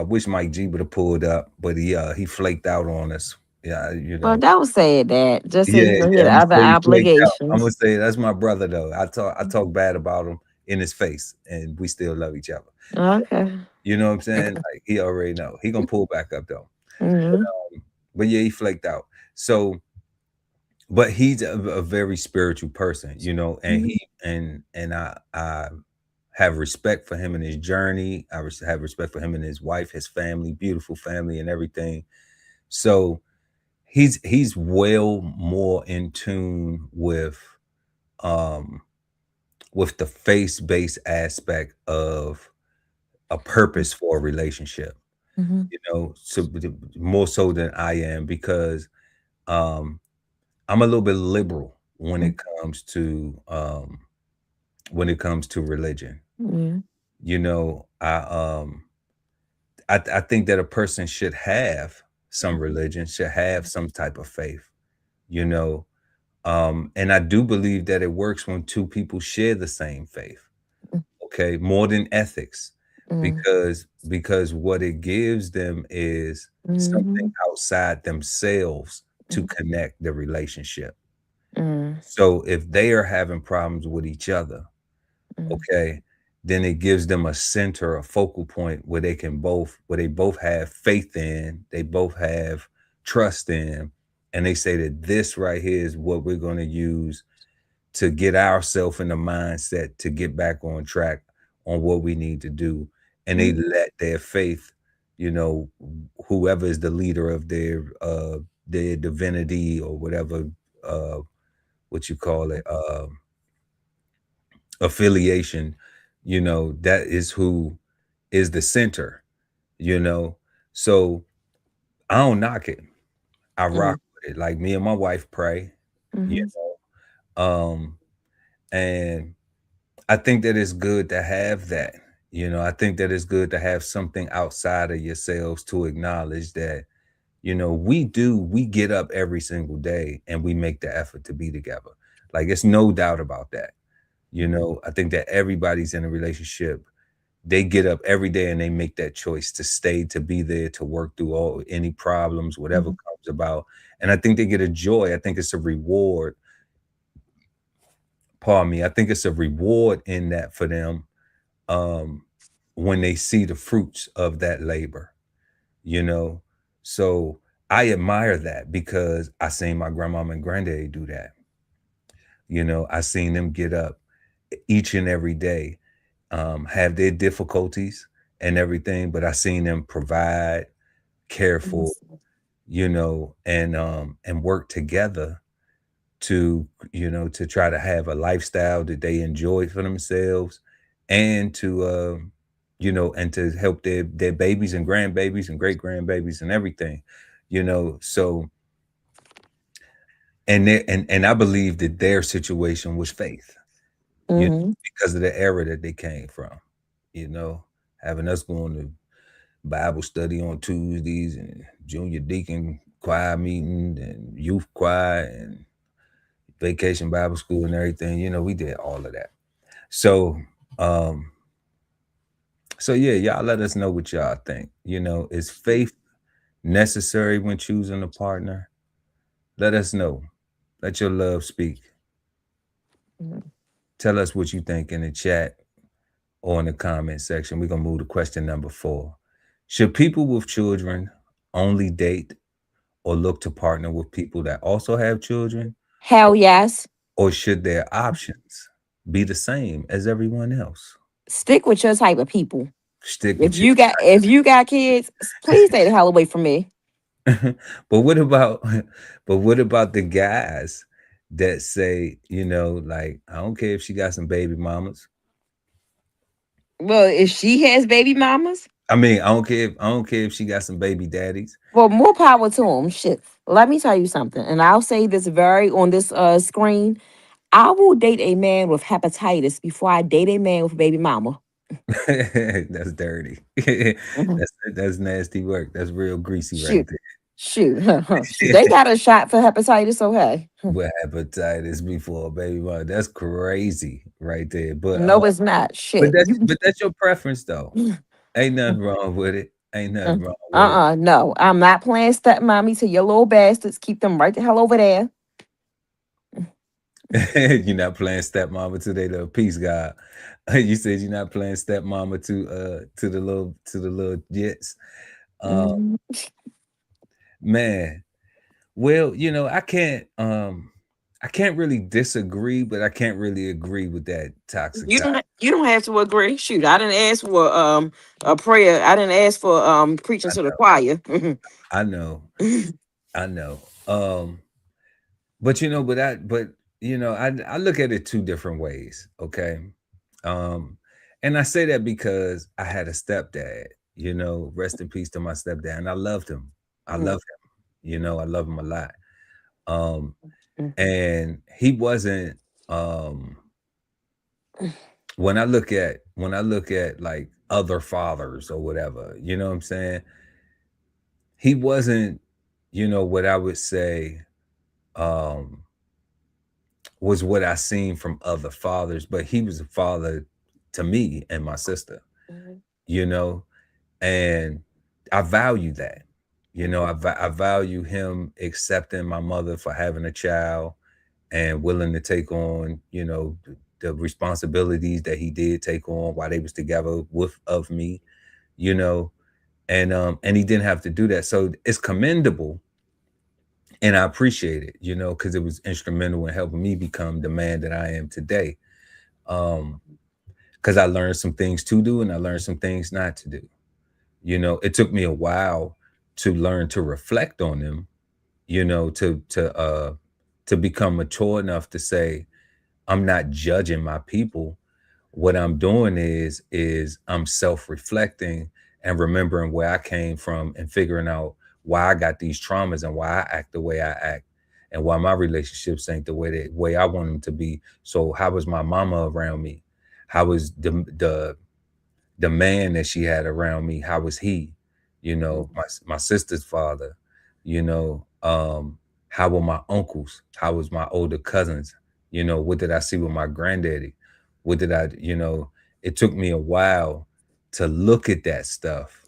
wish Mike G would have pulled up, but he flaked out on us. Yeah, Well, don't say that. Just say yeah, you're gonna yeah. hit I'm gonna other say he flaked out. I'm gonna obligations. say that's my brother though. I talk bad about him in his face, and we still love each other. Okay. You know what I'm saying? Like, he already know he gonna pull back up though. Mhm. But yeah, he flaked out. So but he's a very spiritual person, you know, and Mhm. he and I have respect for him and his journey. Have respect for him and his wife, his family, beautiful family, and everything. So he's well more in tune um with the faith-based aspect of a purpose for a relationship, Mhm. you know, so more so than I am because um I'm a little bit liberal when it comes to religion. Mhm. You know, I think that a person should have some religion, should have some type of faith, you know. And I do believe that it works when two people share the same faith, okay, more than ethics, Mhm. because what it gives them is something Mhm. outside themselves to connect the relationship. Mhm. So if they are having problems with each other, Mhm. okay, then it gives them a center, a focal point where they both have faith in, they both have trust in, and they say that this right here is what we're going to use to get ourselves in the mindset to get back on track on what we need to do. And they Mhm. let their faith, you know, whoever is the leader of their divinity or whatever, uh what you call it, affiliation, you know, that is who is the center, you know. So I don't knock it. I rock Mhm. with it. Like me and my wife pray, you Mhm. know. And I think that it's good to have that. You know, I think that it's good to have something outside of yourselves to acknowledge that, you know, we get up every single day and we make the effort to be together. Like it's no doubt about that. You know, I think that everybody's in a relationship, they get up every day and they make that choice to stay, to be there, to work through all any problems, whatever Mhm. comes about. And I think they get a joy. I think it's a reward. Pardon me. I think it's a reward in that for them, um, when they see the fruits of that labor, you know. So I admire that because I seen my grandmama and granddaddy do that. You know, I seen them get up each and every day, have their difficulties and everything, but I seen them provide, careful, Yes. you know, and work together to, you know, to try to have a lifestyle that they enjoy for themselves and to you know, and to help their babies and grandbabies and great grandbabies and everything, you know. So and I believe that their situation was faith, you know, Mhm. because of the era that they came from, you know, having us going to Bible study on Tuesdays and junior deacon choir meeting and youth choir and vacation Bible school and everything. You know, we did all of that. So, um, so yeah, y'all let us know what y'all think. You know, is faith necessary when choosing a partner? Let us know. Let your love speak. Mhm. Tell us what you think in the chat or in the comment section. We're gonna move to question number 4. Should people with children only date or look to partner with people that also have children, or, Hell yes. or should their options be the same as everyone else? Stick with your type of people. Stick If with your you got if you got kids, please stay the hell away from me. but what about but what about the guys that say, you know, like, I don't care if she got some baby mamas. Well, if she has baby mamas, I mean, I don't care if she got some baby daddies. well, more power to them. Shit. Let me tell you something, and I'll say this very on this screen. I will date a man with hepatitis before I date a man with a baby mama. That's dirty. Mhm. That's nasty work. That's real greasy right Shoot, there. shoot, shoot. They got a shot for hepatitis, so hey. With hepatitis before a baby mama. That's crazy right there. But No, it's not. Shit. You. that's your preference though. Ain't nothing wrong with it. Ain't nothing wrong with it. No. I'm not playing stepmommy to your little bastards. Keep them right the hell over there. You're not playing stepmama to they little peace god. You said you're not playing stepmama to the little jits. Mhm. Man, well, you know, I can't. I can't really disagree, but I can't really agree with that toxic type. You don't have to agree. Shoot, I didn't ask for a prayer. I didn't ask for preaching I to the know, choir. I know, I know. But I look at it two different ways. Okay. Um, and I say that because I had a stepdad, rest in peace to my stepdad. And I loved him. I love him, I love him a lot. Um, and he wasn't um when I look at like other fathers or whatever, you know what I'm saying? He wasn't, what I would say um was what I seen from other fathers, but he was a father to me and my sister, you know, and I value that. I value him accepting my mother for having a child and willing to take on, the responsibilities that he did take on while they was together with of me, you know, and he didn't have to do that. So it's commendable and I appreciate it, because it was instrumental in helping me become the man that I am today. Um, because I learned some things to do and I learned some things not to do. It took me a while to learn to reflect on them, to become mature enough to say, I'm not judging my people. What I'm doing is I'm self-reflecting and remembering where I came from and figuring out why I got these traumas and why I act the way I act and why my relationships ain't the way I want them to be. So how was my mama around me? How was the man that she had around me? How was he? My sister's father, how were my uncles? How was my older cousins? What did I see with my granddaddy? What did I, it took me a while to look at that stuff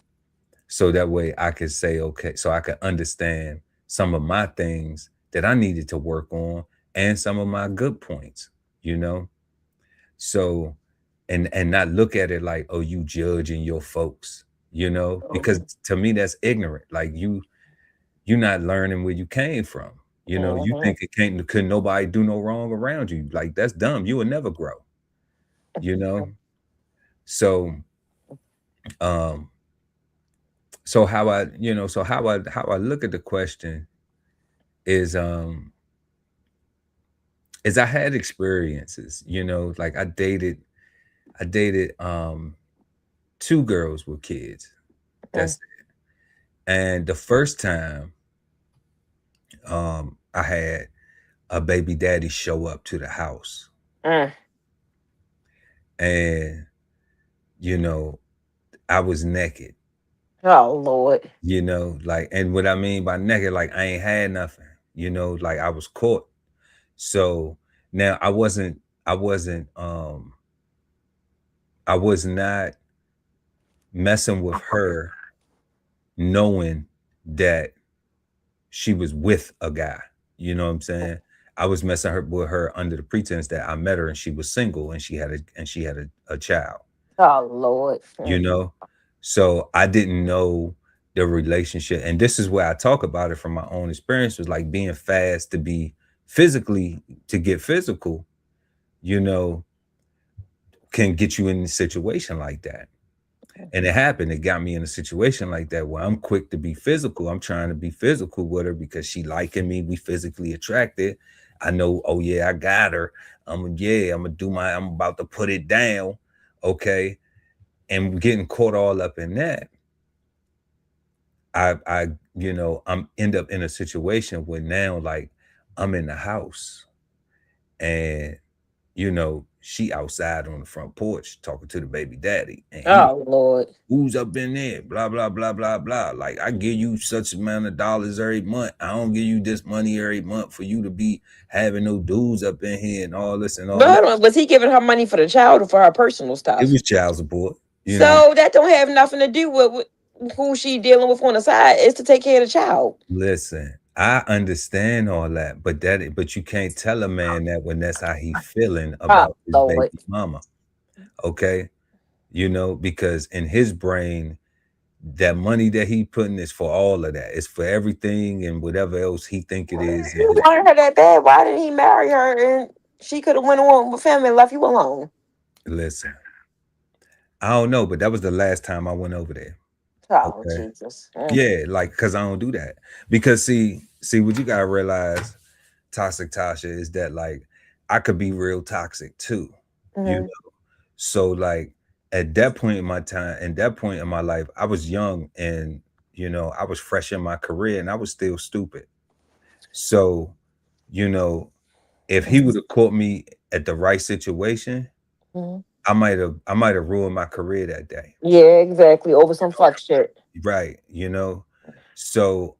so that way I could say, okay, so I could understand some of my things that I needed to work on and some of my good points, you know? So, and not look at it like, oh, you judging your folks, because to me that's ignorant. Like you're not learning where you came from. You think it can't could nobody do no wrong around you. Like that's dumb. You will never grow, you know? So um so how I look at the question is is I had experiences, like I dated two girls with kids. That's and the first time I had a baby daddy show up to the house and you know I was naked, Oh Lord. like, and what I mean by naked, like I ain't had nothing, like I was caught. So now I was not messing with her knowing that she was with a guy. You know what I'm saying? I was messing with her under the pretense that I met her and she was single and she had a child, Oh Lord. you know? So I didn't know the relationship. And this is where I talk about it from my own experience, was like being fast to be physically to get physical, you know, can get you in a situation like that. And it happened. It got me in a situation like that where I'm quick to be physical. I'm trying to be physical with her because she liking me. We physically attracted. I know, oh yeah, I got her. I'm about to put it down. Okay. And getting caught all up in that, I'm end up in a situation where now like I'm in the house and she outside on the front porch talking to the baby daddy and he Oh Lord. who's up in there, blah blah blah blah blah. Like I give you such amount of dollars every month. I don't give you this money every month for you to be having no dudes up in here and all this and all that. But was he giving her money for the child or for her personal It stuff? was child support. So that don't have nothing to do with who she dealing with on the side. It's to take care of the child. Listen, I understand all that, but you can't tell a man that when that's how he feeling Oh about his Lord. baby mama. Okay. Because in his brain, that money that he putting is for all of that. It's for everything and whatever else he think it Well, is. if you wanted her that bad, why didn't he marry her and she could have went on with him and left you alone? Listen, I don't know, but that was the last time I went over there. Oh, Okay. Jesus. Mm. Yeah, like because I don't do that. Because see what you gotta realize, toxic Tasha, is that like I could be real toxic too. You Mm-hmm. know. So like at that point in my time, and that point in my life, I was young and I was fresh in my career and I was still stupid. So, you know, if he would have caught me at the right situation, Mm-hmm. I might have ruined my career that day. Yeah, exactly. Over some fuck shit. Right, so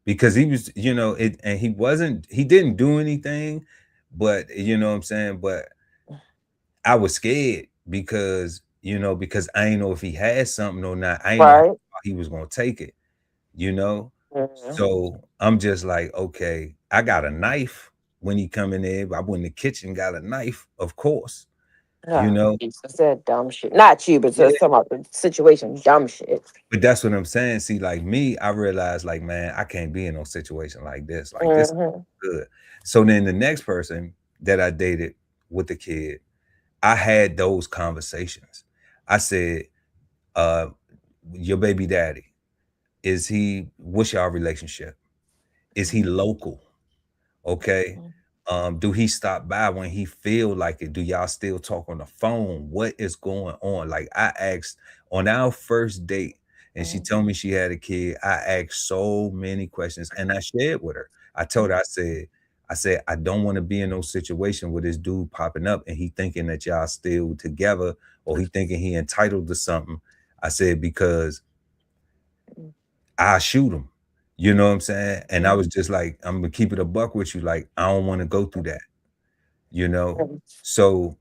because he was, it, and he didn't do anything, but you know what I'm saying, but I was scared because I ain't know if he had something or not. I ain't know how Right. far he was gonna take it, you know. Mm-hmm. So I'm just like, okay, I got a knife when he come in there. I went in the kitchen, got a knife, of course, you Oh, know. Jesus. That dumb shit. Not you, but Yeah. just some other situation. Dumb shit. But that's what I'm saying. See, like me, I realized, like, man, I can't be in no situation like this. Like, this is Mm-hmm. good. So then the next person that I dated with the kid, I had those conversations. I said, uh, your baby daddy, what's your relationship? Is he local? Okay. Do he stop by when he feel like it? Do y'all still talk on the phone? What is going on? Like I asked on our first date, and she told me she had a kid. I asked so many questions, and I shared with her. I told her, I said, I don't want to be in no situation with this dude popping up and he thinking that y'all still together or he thinking he entitled to something. I said, because I shoot him. You know what I'm saying? And I was just like, I'm gonna keep it a buck with you. Like, I don't want to go through that, you know? So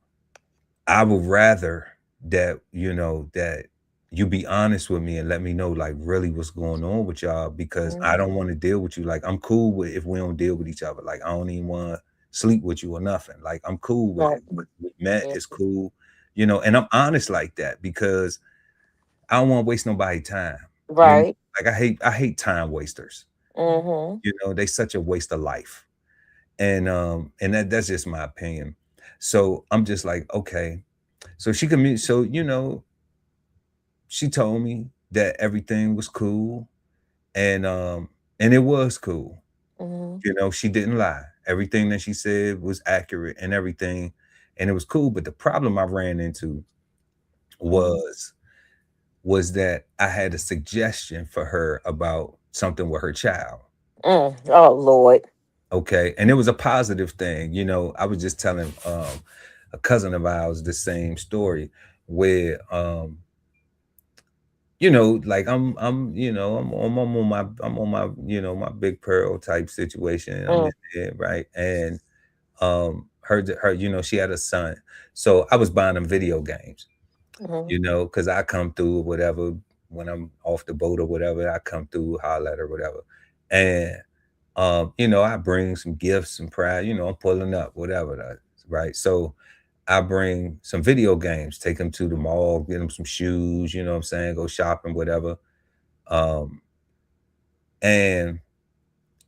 I would rather that you be honest with me and let me know like really what's going on with y'all because I don't want to deal with you. Like, I'm cool with if we don't deal with each other. Like, I don't even want to sleep with you or nothing. Like, I'm cool with it. We met, it's cool, and I'm honest like that because I don't want to waste nobody's time. You know, Right. like I hate time wasters. Mm-hmm. They such a waste of life. And that's just my opinion. So I'm just like, okay. So she told me that everything was cool and it was cool. Mm-hmm. She didn't lie. Everything that she said was accurate and everything, and it was cool. But the problem I ran into Mm-hmm. was was that I had a suggestion for her about something with her child. Oh, Lord. Okay. And it was a positive thing. I was just telling a cousin of ours the same story where like I'm on my my big pearl type situation and I'm in there, right? And her she had a son. So I was buying them video games, Mm-hmm. because I come through or whatever when I'm off the boat or whatever, I come through, holler at her, whatever. And I bring some gifts, some pride, I'm pulling up, whatever right? So I bring some video games, take them to the mall, get them some shoes, you know what I'm saying, go shopping, whatever. Um, and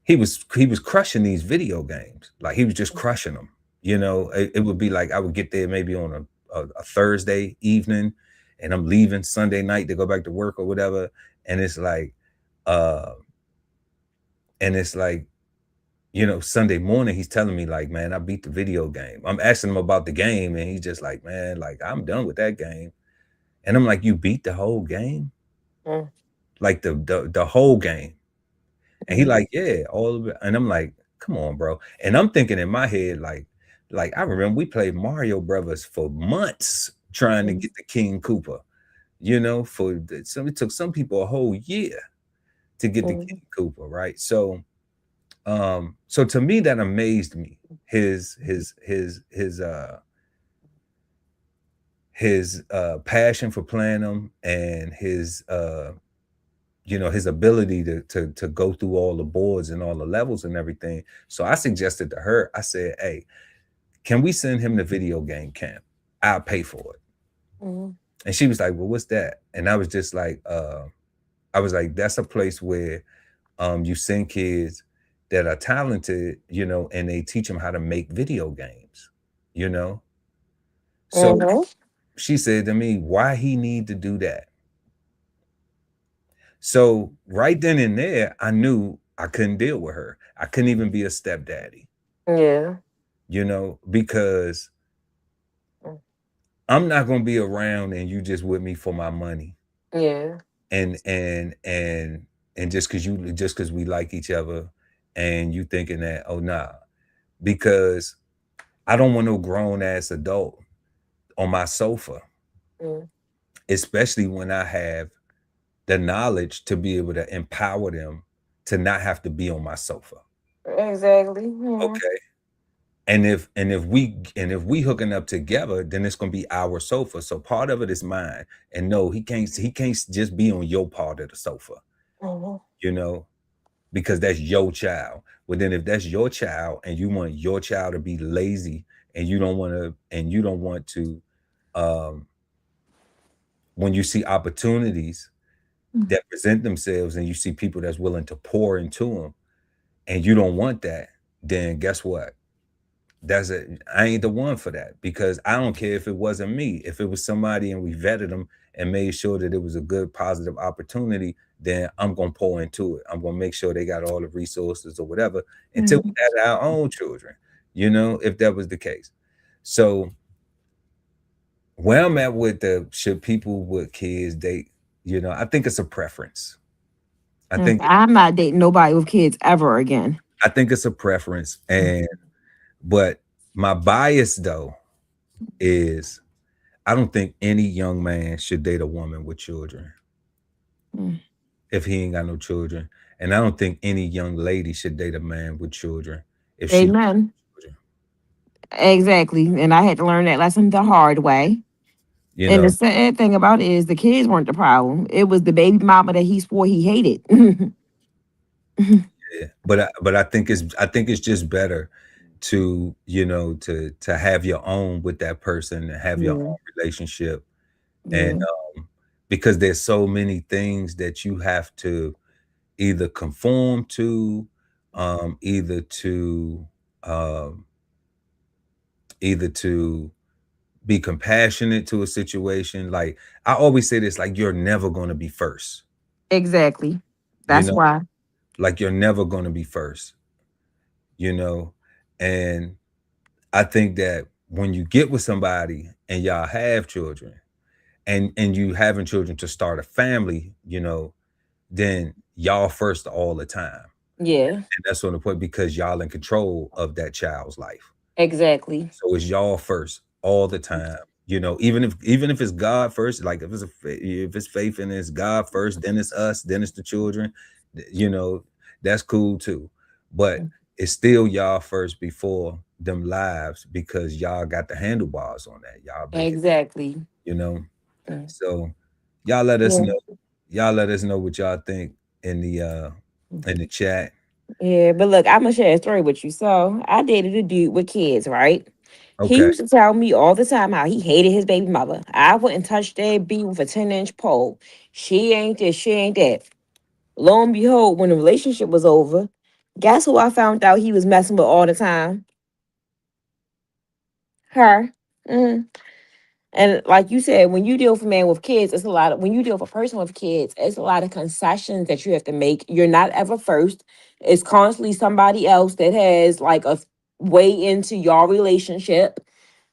he was crushing these video games. Like he was just crushing them. It would be like I would get there maybe on a Thursday evening and I'm leaving Sunday night to go back to work or whatever. And it's like, uh, and it's like, Sunday morning, he's telling me like, man, I beat the video game. I'm asking him about the game, and he's just like, man, like I'm done with that game. And I'm like, you beat the whole game, like the whole game. And he Mm-hmm. like, yeah, all of it. And I'm like, come on, bro. And I'm thinking in my head, like I remember we played Mario Brothers for months trying to get the King Koopa. It took some people a whole year to get the Mm-hmm. King Koopa, right? So to me that amazed me. His passion for playing them and his ability to go through all the boards and all the levels and everything. So I suggested to her, I said, hey, can we send him to video game camp? I'll pay for it. Mm-hmm. And she was like, well, what's that? And I was just like, I was like, that's a place where you send kids that are talented, and they teach them how to make video games, you know. So Mm-hmm. she said to me, why he need to do that? So right then and there, I knew I couldn't deal with her. I couldn't even be a stepdaddy, Yeah. because Mm. I'm not gonna be around and you just with me for my money, Yeah. and just cause we like each other, and you thinking that, oh nah, because I don't want no grown ass adult on my sofa, Mm. especially when I have the knowledge to be able to empower them to not have to be on my sofa. Exactly. Yeah. Okay. And if we hooking up together, then it's gonna be our sofa. So part of it is mine. And no, he can't just be on your part of the sofa, Mm-hmm. you know, because that's your child. Well, then if that's your child and you want your child to be lazy, and you don't want to um when you see opportunities that present themselves and you see people that's willing to pour into them, and you don't want that, then guess what? That's it. I ain't the one for that, because I don't care if it wasn't me. If it was somebody and we vetted them and made sure that it was a good, positive opportunity, then I'm gonna pour into it. I'm gonna make sure they got all the resources or whatever until we Mm-hmm. had our own children, if that was the case. So where I'm at with the should people with kids date, I think it's a preference. I think I'm not dating nobody with kids ever again. I think it's a preference. But my bias though is I don't think any young man should date a woman with children Mm. if he ain't got no children. And I don't think any young lady should date a man with children if she don't Amen. have children. Exactly. And I had to learn that lesson the hard way. You And the know, sad thing about it is the kids weren't the problem. It was the baby mama that he swore he hated. yeah. But I think it's just better to to have your own with that person and have your Yeah. own relationship, and Yeah. because there's so many things that you have to either conform to, um, either to um, either to be compassionate to a situation. Like I always say this, like you're never gonna be first, Exactly. you That's know, why. like you're never gonna be first, you know. And I think that when you get with somebody and y'all have children, and you having children to start a family, then y'all first all the time. Yeah. And that's on the point because y'all in control of that child's life. Exactly. So it's y'all first all the time. Even if it's God first, like if it's faith and it's God first, then it's us, then it's the children, you know, that's cool too. But it's still y'all first before them lives because y'all got the handlebars on that. Y'all make it, Exactly. you know. Mm. So y'all let us Yeah. know. Y'all let us know what y'all think in the chat. Yeah, but look, I'm gonna share a story with you. So I dated a dude with kids, right? He Okay. used to tell me all the time how he hated his baby mother. I wouldn't touch that bee with a 10-inch pole. She ain't this, she ain't that. Lo and behold, when the relationship was over, guess who I found out he was messing with all the time? Her. Mm. And like you said, when you deal with a man with kids, it's a lot of when you deal with a person with kids, it's a lot of concessions that you have to make. You're not ever first. It's constantly somebody else that has like a way into your relationship.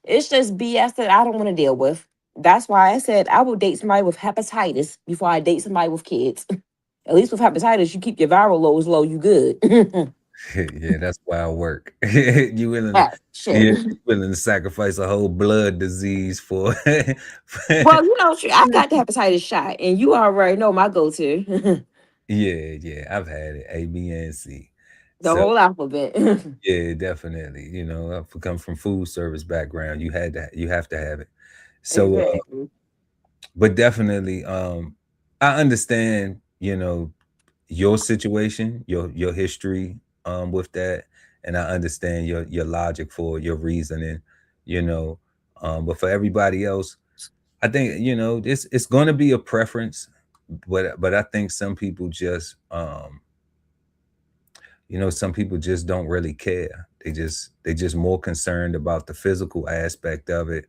It's just BS that I don't want to deal with. That's why I said I will date somebody with hepatitis before I date somebody with kids. At least with hepatitis, you keep your viral loads low, you good. Yeah, that's wild work. You willing to Ah, shit. yeah, you willing to sacrifice a whole blood disease for Well, I got the hepatitis shot, and you already know my go-to. Yeah, yeah, I've had it, A, B, and C. The So whole alphabet. yeah, definitely. I've come from food service background. You have to have it. So Exactly. but definitely I understand, your situation, your history with that, and I understand your logic for your reasoning, you know. But for everybody else, I think, it's gonna be a preference. but I think some people just some people just don't really care. They just more concerned about the physical aspect of it,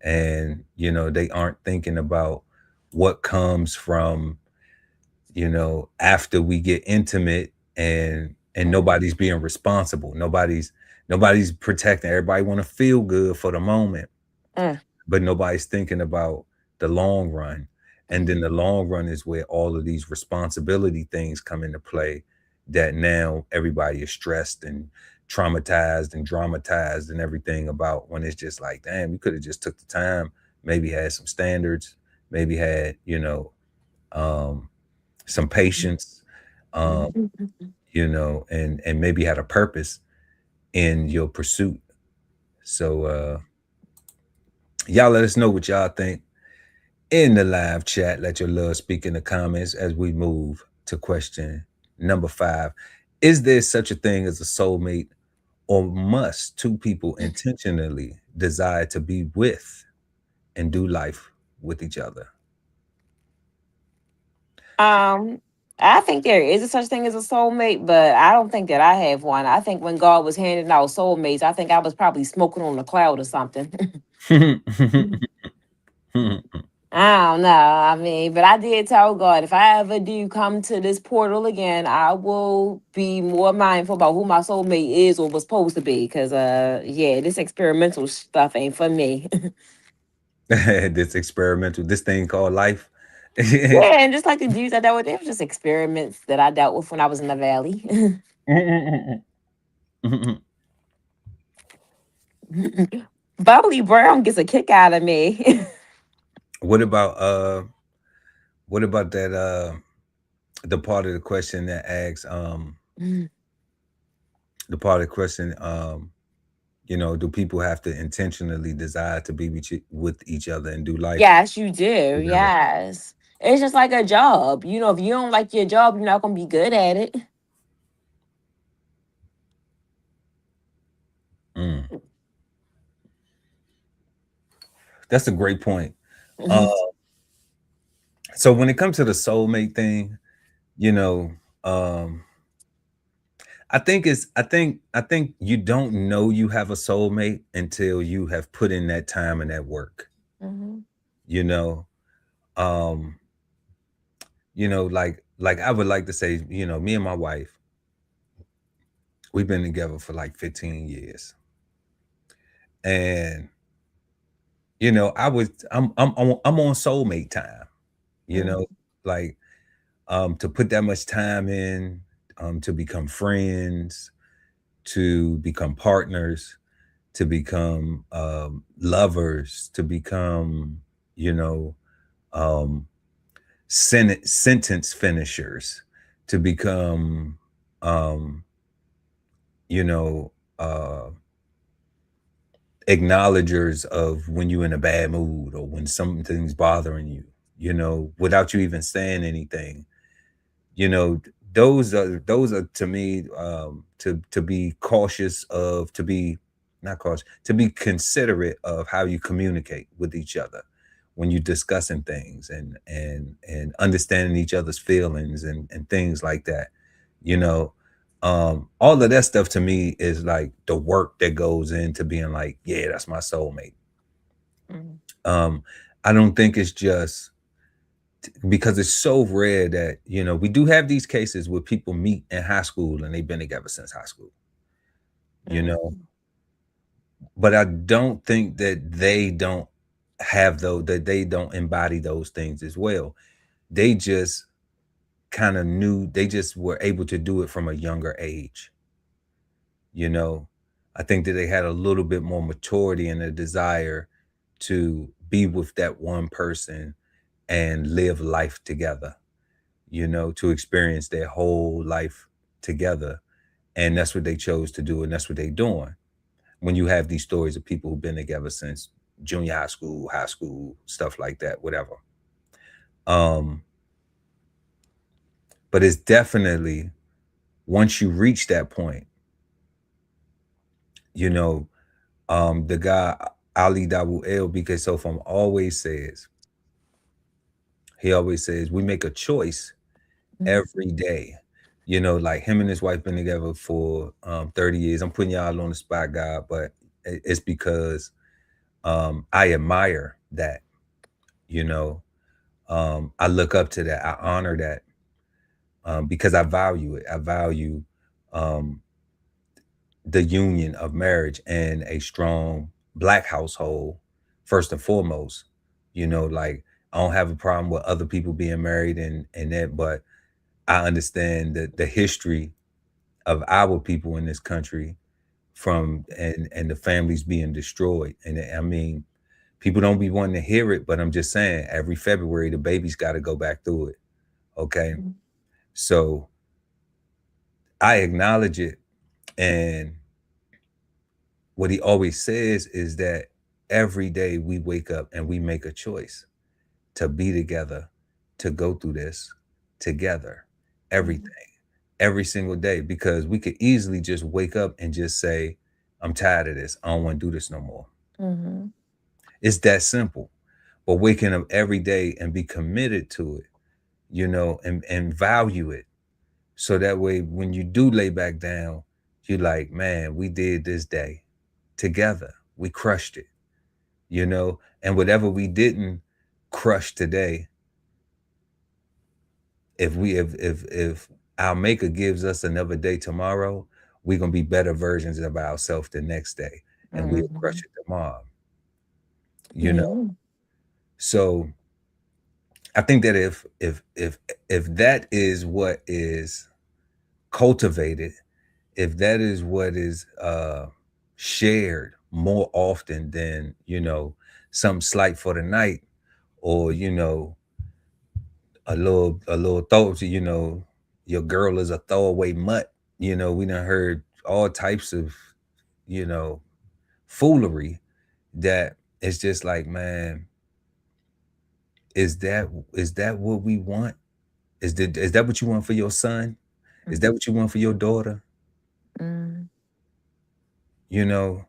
and they aren't thinking about what comes from after we get intimate, and Mm, nobody's being responsible. Nobody's protecting. Everybody want to feel good for the moment, mm, but nobody's thinking about the long run. And then mm, the long run is where all of these responsibility things come into play, that now everybody is stressed and traumatized and dramatized and everything about, when it's just like, damn, you could have just took the time, maybe had some standards, maybe had, um, some patience, um, mm. and maybe had a purpose in your pursuit. So y'all let us know what y'all think in the live chat. Let your love speak in the comments as we move to question number 5. Is there such a thing as a soulmate, or must two people intentionally desire to be with and do life with each other? Um, I think there is a such thing as a soulmate, but I don't think that I have one. I think when God was handing out soulmates, I think I was probably smoking on a cloud or something. I don't know. I mean, but I did tell God, if I ever do come to this portal again, I will be more mindful about who my soulmate is or was supposed to be. Cause yeah, this experimental stuff ain't for me. This experimental, this thing called life. Yeah, and just like the dudes I dealt with, they were just experiments that I dealt with when I was in the valley. Bubbly Brown gets a kick out of me. what about what about that the part of the question that asks, the part of the question, do people have to intentionally desire to be with each other and do life Yes, you do. together? Yes. It's just like a job. If you don't like your job, you're not gonna be good at it. Mm, that's a great point. Uh, Mhm. so when it comes to the soulmate thing, you know, um, I think you don't know you have a soulmate until you have put in that time and that work. Mhm. You know, um, like I would like to say, me and my wife, we've been together for like 15 years, and I'm on soulmate time. You know, Mhm. like to put that much time in, to become friends, to become partners, to become lovers, to become, you know, um, sentence finishers, to become, um, you know, acknowledgers of when you're in a bad mood or when something's bothering you, without you even saying anything. you know those are to me, to be cautious of, to be not cautious, to be considerate of how you communicate with each other when you're discussing things, and understanding each other's feelings, and things like that. you know all of that stuff to me is like the work that goes into being like, yeah, that's my soulmate. Mhm. um I don't think it's just because it's so rare that we do have these cases where people meet in high school and they've been together since high school, you know Mhm. but I don't think that they don't have those, that they don't embody those things as well. They just kind of knew, they just were able to do it from a younger age. you know I think that they had a little bit more maturity and a desire to be with that one person and live life together, to experience their whole life together. And that's what they chose to do, and that's what they're doing. When you have these stories of people who've been together since junior high school, stuff like that, whatever. Um, but it's definitely, once you reach that point, you know, the guy Ali Dabu El BK Sofam always says he always says we make a choice every day. You know, like him and his wife been together for 30 years. I'm putting y'all on the spot, God, but it's because I admire that, you know. I look up to that. I honor that because I value it. I value um, the union of marriage and a strong black household, first and foremost. You know, like I don't have a problem with other people being married and that, but I understand the history of our people in this country from and the families being destroyed. And I mean, people don't be wanting to hear it, but I'm just saying every February the baby's got to go back through it. Okay. So I acknowledge it. And what he always says is that every day we wake up and we make a choice to be together, to go through this together, everything, every single day, because we could easily just wake up and just say, I'm tired of this. I don't want to do this no more. Mm-hmm. It's that simple. But waking up every day and be committed to it, you know, and value it. So that way, when you do lay back down, you're like, man, we did this day together. We crushed it, you know, and whatever we didn't crush today, if our maker gives us another day tomorrow, we're gonna be better versions of ourselves the next day, and we'll crush Mm-hmm. it tomorrow, you know. Yeah. So I think that if that is what is cultivated, if that is what is shared more often than, you know, some slight for the night, or, you know, a little thought, you know, your girl is a throwaway mutt. You know, we done heard all types of, you know, foolery that it's just like, man, is that what we want? Is that what you want for your son? Is that what you want for your daughter? Mm-hmm. You know,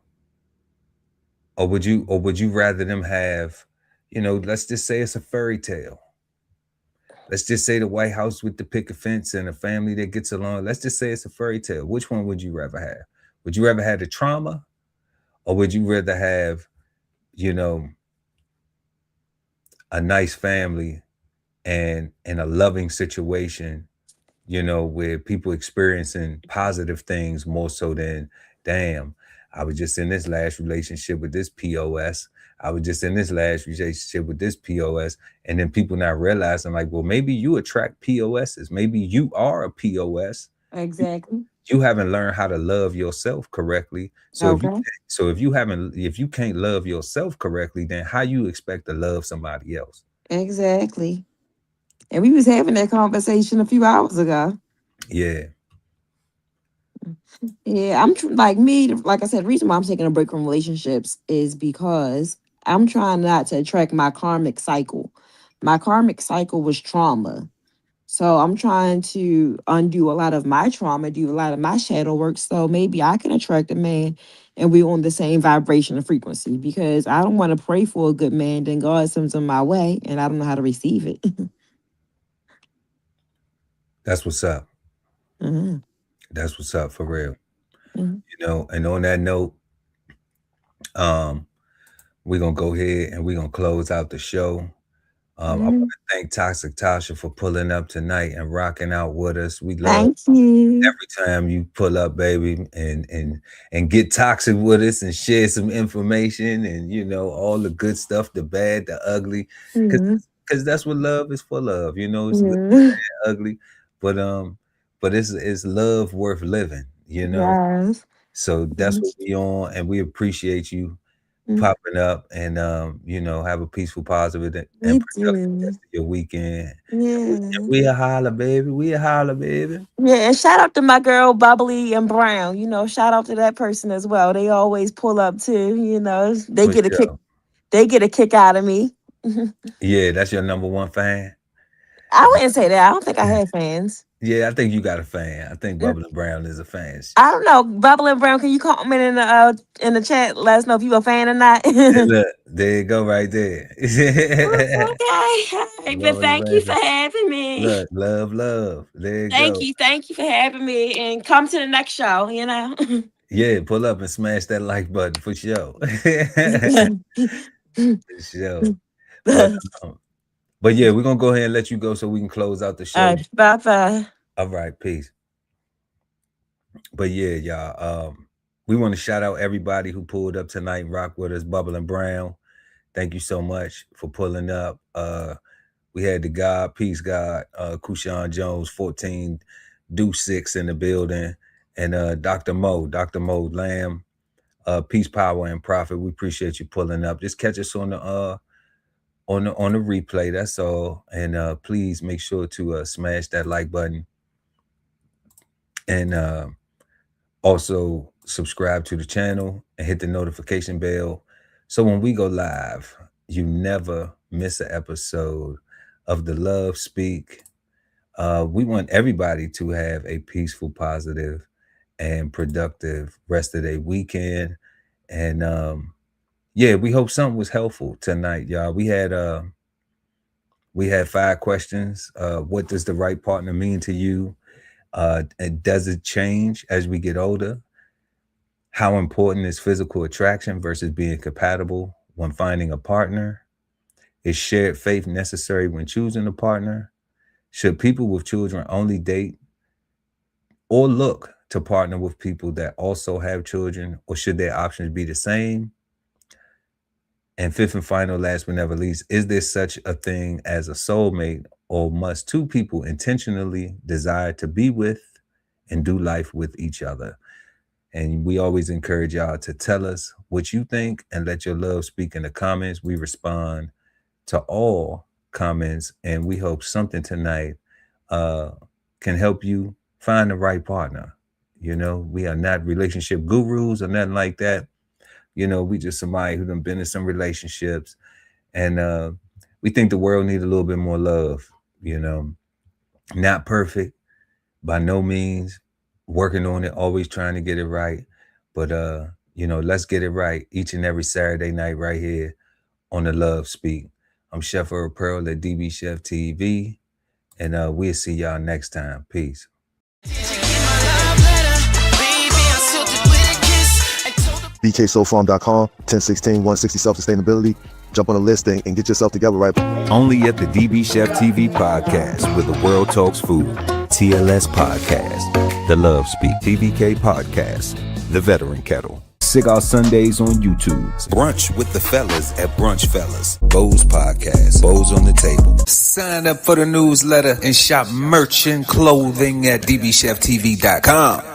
or would you rather them have, you know, let's just say it's a fairy tale. Let's just say the White House with the picket fence and a family that gets along. Let's just say it's a fairy tale. Which one would you rather have? Would you rather have the trauma, or would you rather have, you know, a nice family and a loving situation, you know, where people experiencing positive things more so than, damn, I was just in this last relationship with this POS. I was just in this last relationship with this POS. And then people not realizing, like, well, maybe you attract POSs. Maybe you are a POS. You, Exactly. you haven't learned how to love yourself correctly. So Okay. if you can't love yourself correctly, then how you expect to love somebody else? Exactly. And we was having that conversation a few hours ago. Yeah, Yeah, like me. Like I said, the reason why I'm taking a break from relationships is because I'm trying not to attract my karmic cycle. My karmic cycle was trauma. So I'm trying to undo a lot of my trauma, do a lot of my shadow work. So maybe I can attract a man and we're on the same vibration and frequency, because I don't want to pray for a good man, then God sends him my way and I don't know how to receive it. that's what's up. Mhm, That's what's up for real. mhm, You know, and on that note, um, we're gonna go ahead and we're gonna close out the show. I want mhm. to thank Toxic Tasha for pulling up tonight and rocking out with us. We love Thank you. every time you pull up, baby, and get toxic with us and share some information and, you know, all the good stuff, the bad, the ugly, because Mhm, that's what love is for. Love, you know, it's good, mhm. ugly, but it's love worth living, you know. Yes. So that's Mhm, what we on, and we appreciate you mhm. popping up, and you know, have a peaceful, positive, and Me productive too. rest of your weekend. Yeah. We a holler, baby. We a holler, baby. Yeah, and shout out to my girl Bubbly and Brown. Shout out to that person as well. They always pull up too. They For get a kick. sure. They get a kick out of me. Yeah, that's your number one fan. I wouldn't say that. I don't think I have fans. Yeah, I think you got a fan. I think Bubbling Brown is a fan. I don't know. Bubbling Brown, can you comment in the chat? Let us know if you a fan or not. Hey, look, there you go, right there. Okay. All right, but Bubbling thank you Brown. for having me. Look, love. There you Thank go. you. Thank you for having me. And come to the next show, Yeah, pull up and smash that like button for sure. For sure. But yeah, we're gonna go ahead and let you go so we can close out the show. Bye-bye. All right, peace. But yeah, y'all. We want to shout out everybody who pulled up tonight and rock with us, Bubbling Brown. Thank you so much for pulling up. We had the God, Peace God, Kushan Jones, 14 do 6 in the building, and Dr. Mo Lamb, Peace, Power, and Profit. We appreciate you pulling up. Just catch us on the replay. That's all. And please make sure to smash that like button. And also subscribe to the channel and hit the notification bell. So when we go live, you never miss an episode of the Love Speak. We want everybody to have a peaceful, positive, and productive rest of their weekend. And yeah, we hope something was helpful tonight, y'all. We had 5 questions. What does the right partner mean to you? And does it change as we get older? How important is physical attraction versus being compatible when finding a partner? Is shared faith necessary when choosing a partner? Should people with children only date or look to partner with people that also have children, or should their options be the same? And fifth and final, last but never least, is there such a thing as a soulmate, or must 2 people intentionally desire to be with and do life with each other? And we always encourage y'all to tell us what you think and let your love speak in the comments. We respond to all comments, and we hope something tonight can help you find the right partner. We are not relationship gurus or nothing like that. We just somebody who done been in some relationships, and we think the world needs a little bit more love. Not perfect by no means, working on it, always trying to get it right. But let's get it right each and every Saturday night right here on the Love Speak. I'm Chef Earl Pearl at DBCHEFTV, and we'll see y'all next time. Peace. BKSoulFarm.com, 1016-160 self-sustainability. Jump on the list and get yourself together right. Only at the DB Chef TV podcast, where the world talks food. TLS Podcast, The Love Speak, TVK Podcast, The Veteran Kettle. Cigar Sundays on YouTube. Brunch with the fellas at Brunch Fellas. Bo's Podcast. Bo's on the table. Sign up for the newsletter and shop merch and clothing at DBCHEFTV.com.